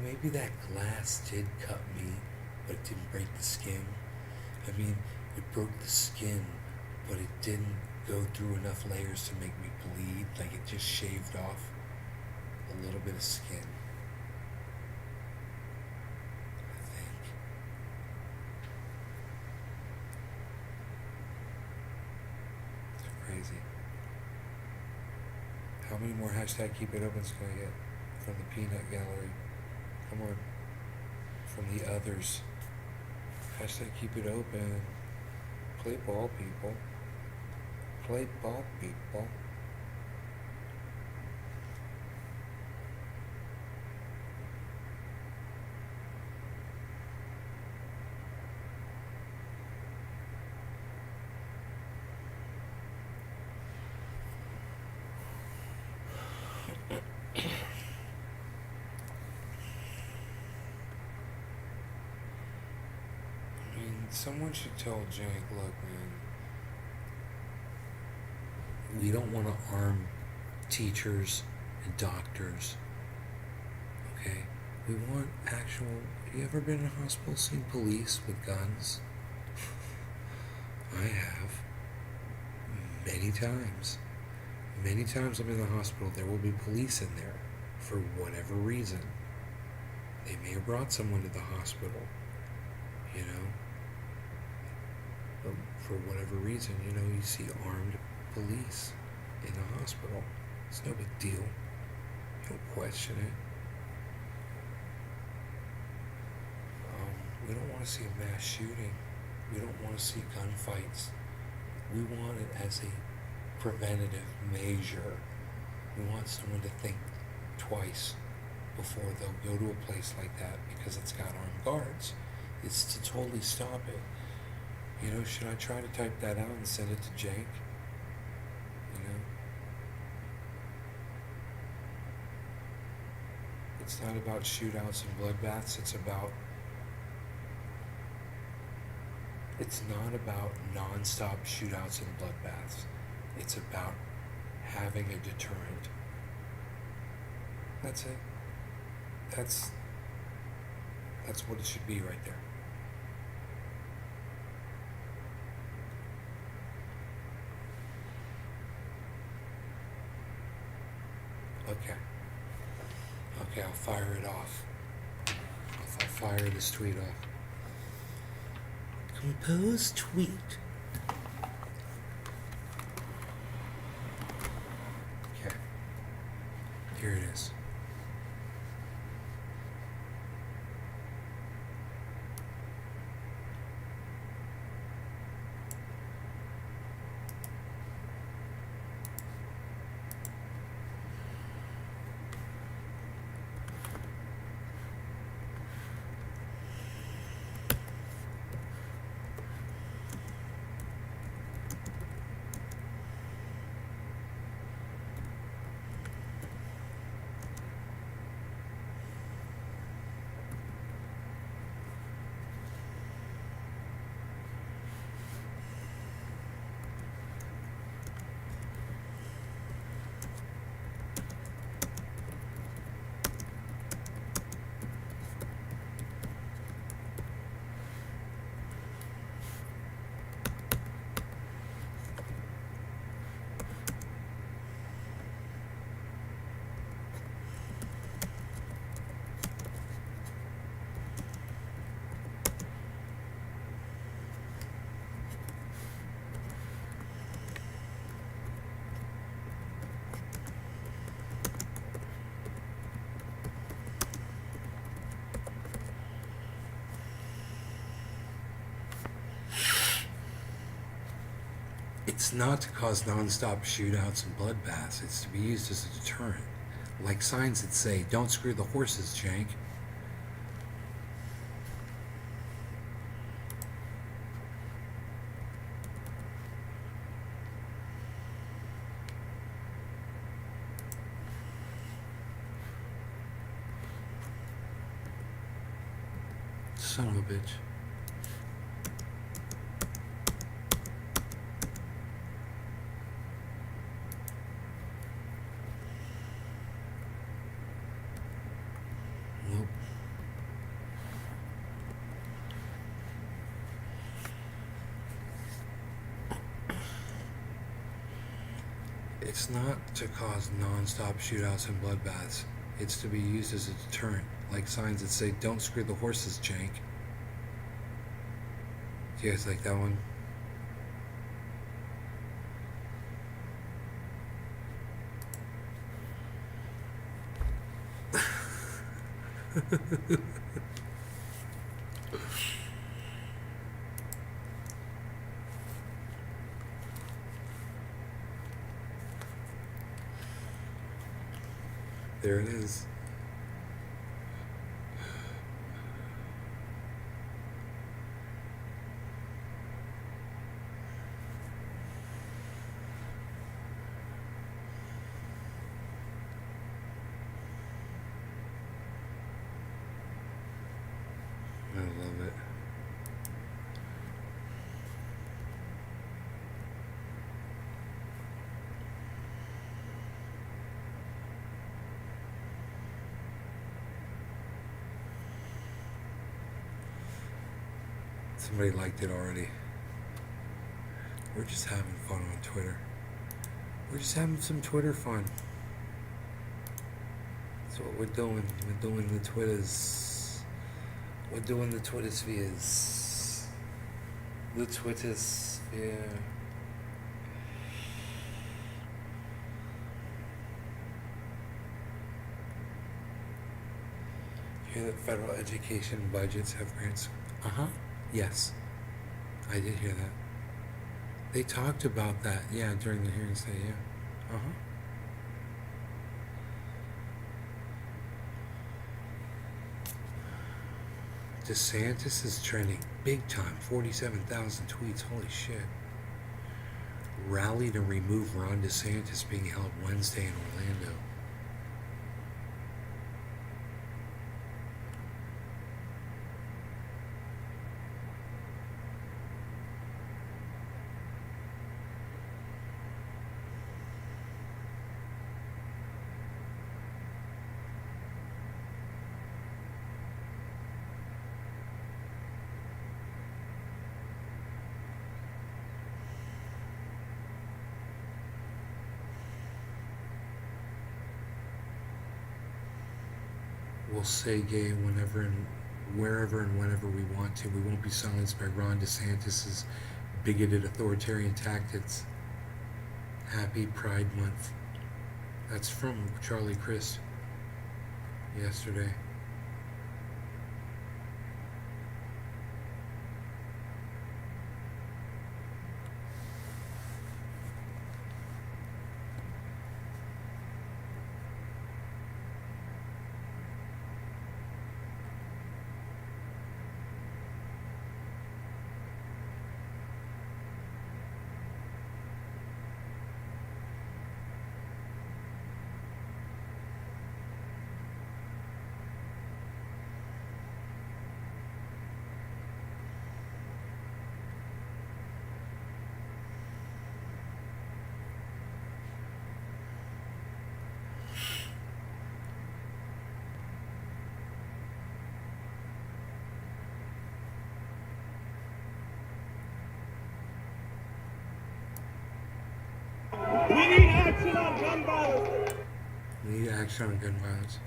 Maybe that glass did cut me, but it didn't break the skin. I mean, it broke the skin, but it didn't go through enough layers to make me bleed. Like it just shaved off a little bit of skin. I think. It's crazy. How many more hashtag keep it opens can I get from the peanut gallery? Come on. From the others. Hashtag keep it open. Play ball, people. Play ball, people. Someone should tell Cenk, look, man, we don't want to arm teachers and doctors, okay? We want actual, have you ever been in a hospital, seen police with guns? I have. Many times. Many times I'm in the hospital, there will be police in there for whatever reason. They may have brought someone to the hospital, you know? For whatever reason, you know, you see armed police in a hospital. It's no big deal. You don't question it. We don't want to see a mass shooting. We don't want to see gunfights. We want it as a preventative measure. We want someone to think twice before they'll go to a place like that because it's got armed guards. It's to totally stop it. You know, should I try to type that out and send it to Cenk? You know? It's not about shootouts and bloodbaths, it's not about non-stop shootouts and bloodbaths. It's about having a deterrent. That's it. That's what it should be right there. Okay, I'll fire it off. fire this tweet off. Compose tweet. Okay. Here it is. It's not to cause non-stop shootouts and bloodbaths. It's to be used as a deterrent. Like signs that say, "Don't screw the horses, Jank." Son of a bitch. Nope. It's not to cause non-stop shootouts and bloodbaths. It's to be used as a deterrent, like signs that say, "Don't screw the horses, Jank." Do you guys like that one? There it is. I love it. Somebody liked it already. We're just having fun on Twitter. We're just having some Twitter fun. That's what we're doing. We're doing the Twitters. We're doing the Twitter spheres. The Twitter sphere. Hear that federal education budgets have grants? Yes. I did hear that. They talked about that, yeah, during the hearings today, yeah. DeSantis is trending big time. 47,000 tweets. Holy shit. Rally to remove Ron DeSantis being held Wednesday in Orlando. We'll say gay whenever and wherever and whenever we want to. We won't be silenced by Ron DeSantis' bigoted authoritarian tactics. Happy Pride Month. That's from Charlie Crist yesterday. We need action on gun violence. We need action on gun violence.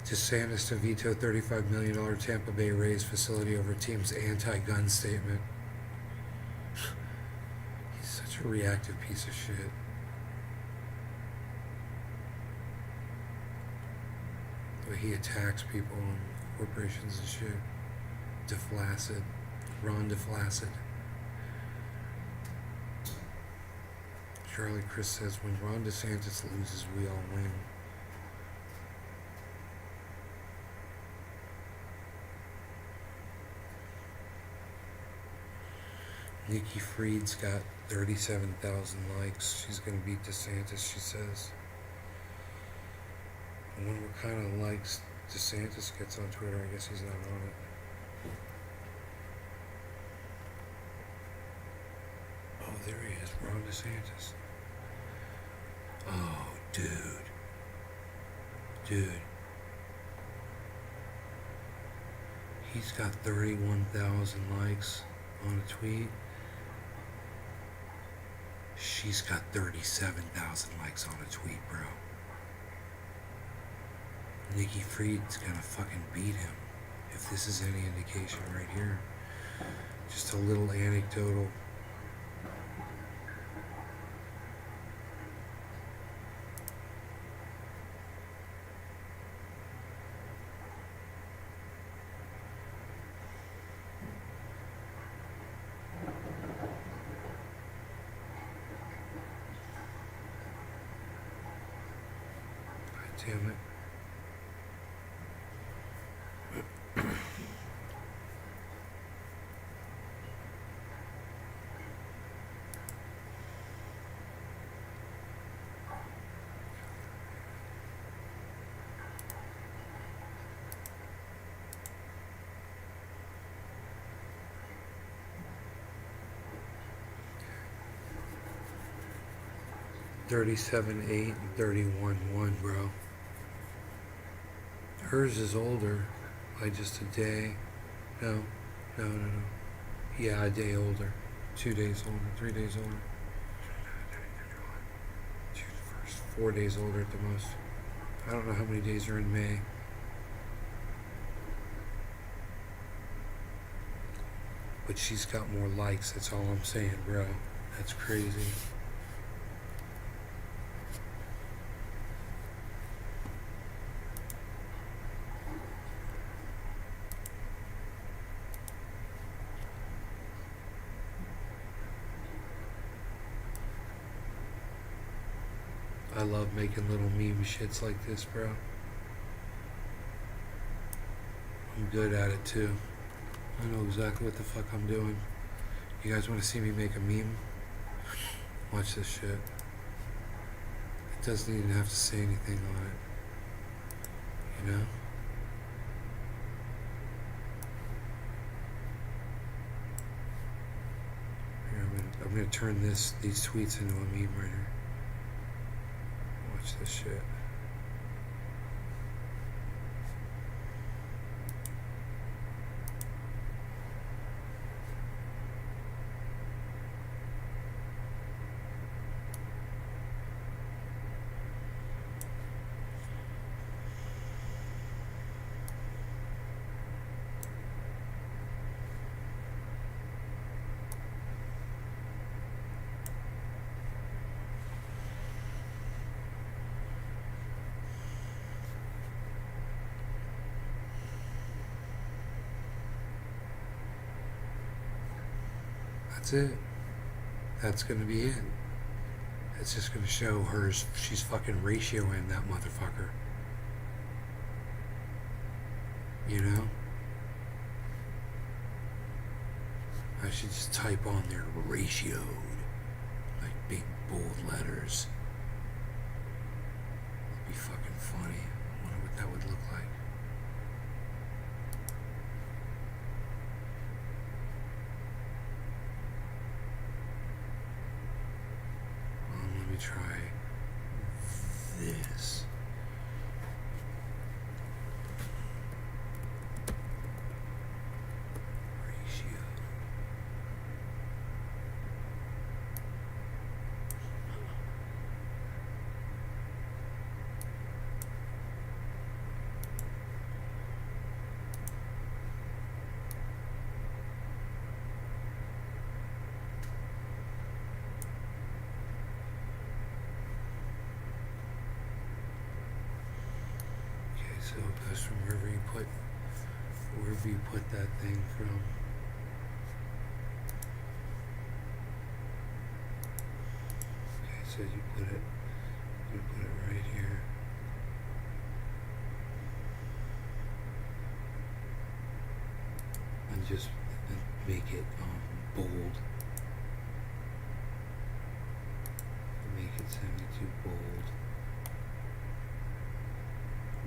DeSantis to veto $35 million Tampa Bay Rays facility over team's anti-gun statement. He's such a reactive piece of shit. The way he attacks people and corporations and shit. DeFlaccid. Ron DeFlaccid. Charlie Crist says, when Ron DeSantis loses, we all win. Nikki Fried's got 37,000 likes. She's going to beat DeSantis, she says. I wonder what kind of likes DeSantis gets on Twitter. I guess he's not on it. Oh, there he is, Ron DeSantis. Oh, dude. He's got 31,000 likes on a tweet. She's got 37,000 likes on a tweet, bro. Nikki Fried's gonna fucking beat him. If this is any indication right here. Just a little anecdotal. Damn it. $37,800 and $31,100, bro. Hers is older by just a day. No. Yeah, a day older. 2 days older. 3 days older. 4 days older at the most. I don't know how many days are in May. But she's got more likes, that's all I'm saying, bro. That's crazy. I love making little meme shits like this, bro. I'm good at it too. I know exactly what the fuck I'm doing. You guys want to see me make a meme? Watch this shit. It doesn't even have to say anything on it. You know? I'm gonna turn these tweets into a meme right here. Watch this shit. That's it. That's gonna be it. It's just gonna show her. She's fucking ratioing that motherfucker. You know? I should just type on there ratioed. Like big bold letters. It'd be fucking funny. I wonder what that would look like. Let me try this. Ratio. So it goes from wherever you put that thing from. Okay, so you put it right here. And just make it bold. Make it 72 bold.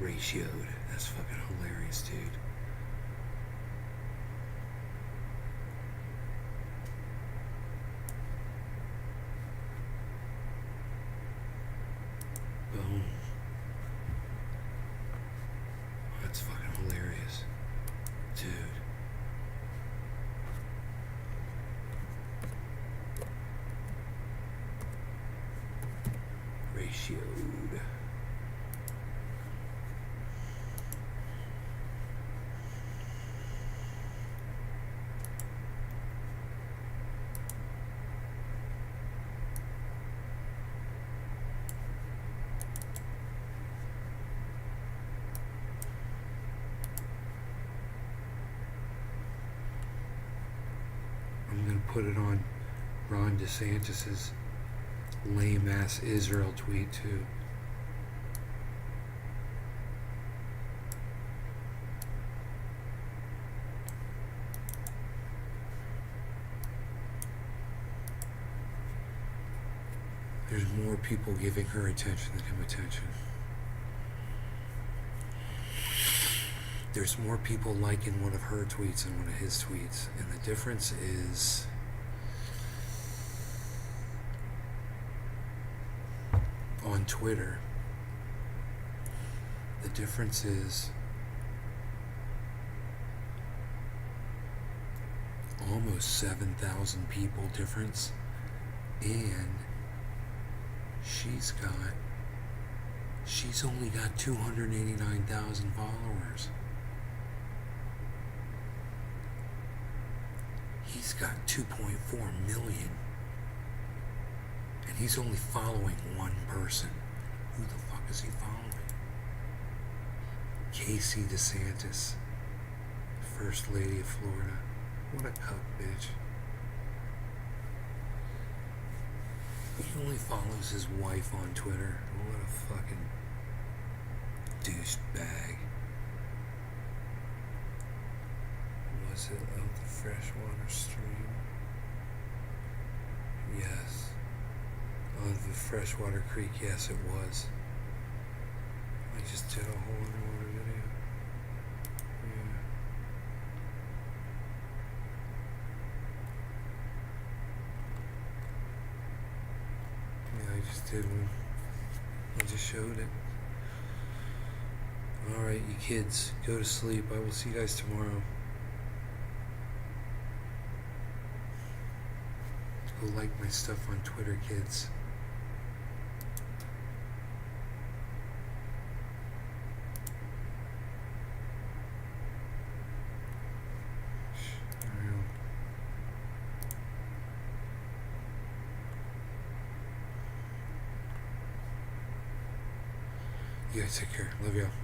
Ratioed. That's fucking hilarious, dude. Boom. That's fucking hilarious. Dude. Ratioed. I'm going to put it on Ron DeSantis's lame ass Israel tweet too. There's more people giving her attention than him attention. There's more people liking one of her tweets than one of his tweets. And the difference is on Twitter, the difference is almost 7,000 people difference, and she's only got 289,000 followers. He's got 2.4 million. And he's only following one person. Who the fuck is he following? Casey DeSantis, First Lady of Florida. What a cuck, bitch. He only follows his wife on Twitter. What a fucking douchebag. Was it of the freshwater stream? Yes. Of the freshwater creek, yes it was. I just did a whole underwater video. Yeah. just did one. I just showed it. Alright, you kids, go to sleep. I will see you guys tomorrow. Go like my stuff on Twitter, kids. You guys take care. Love y'all.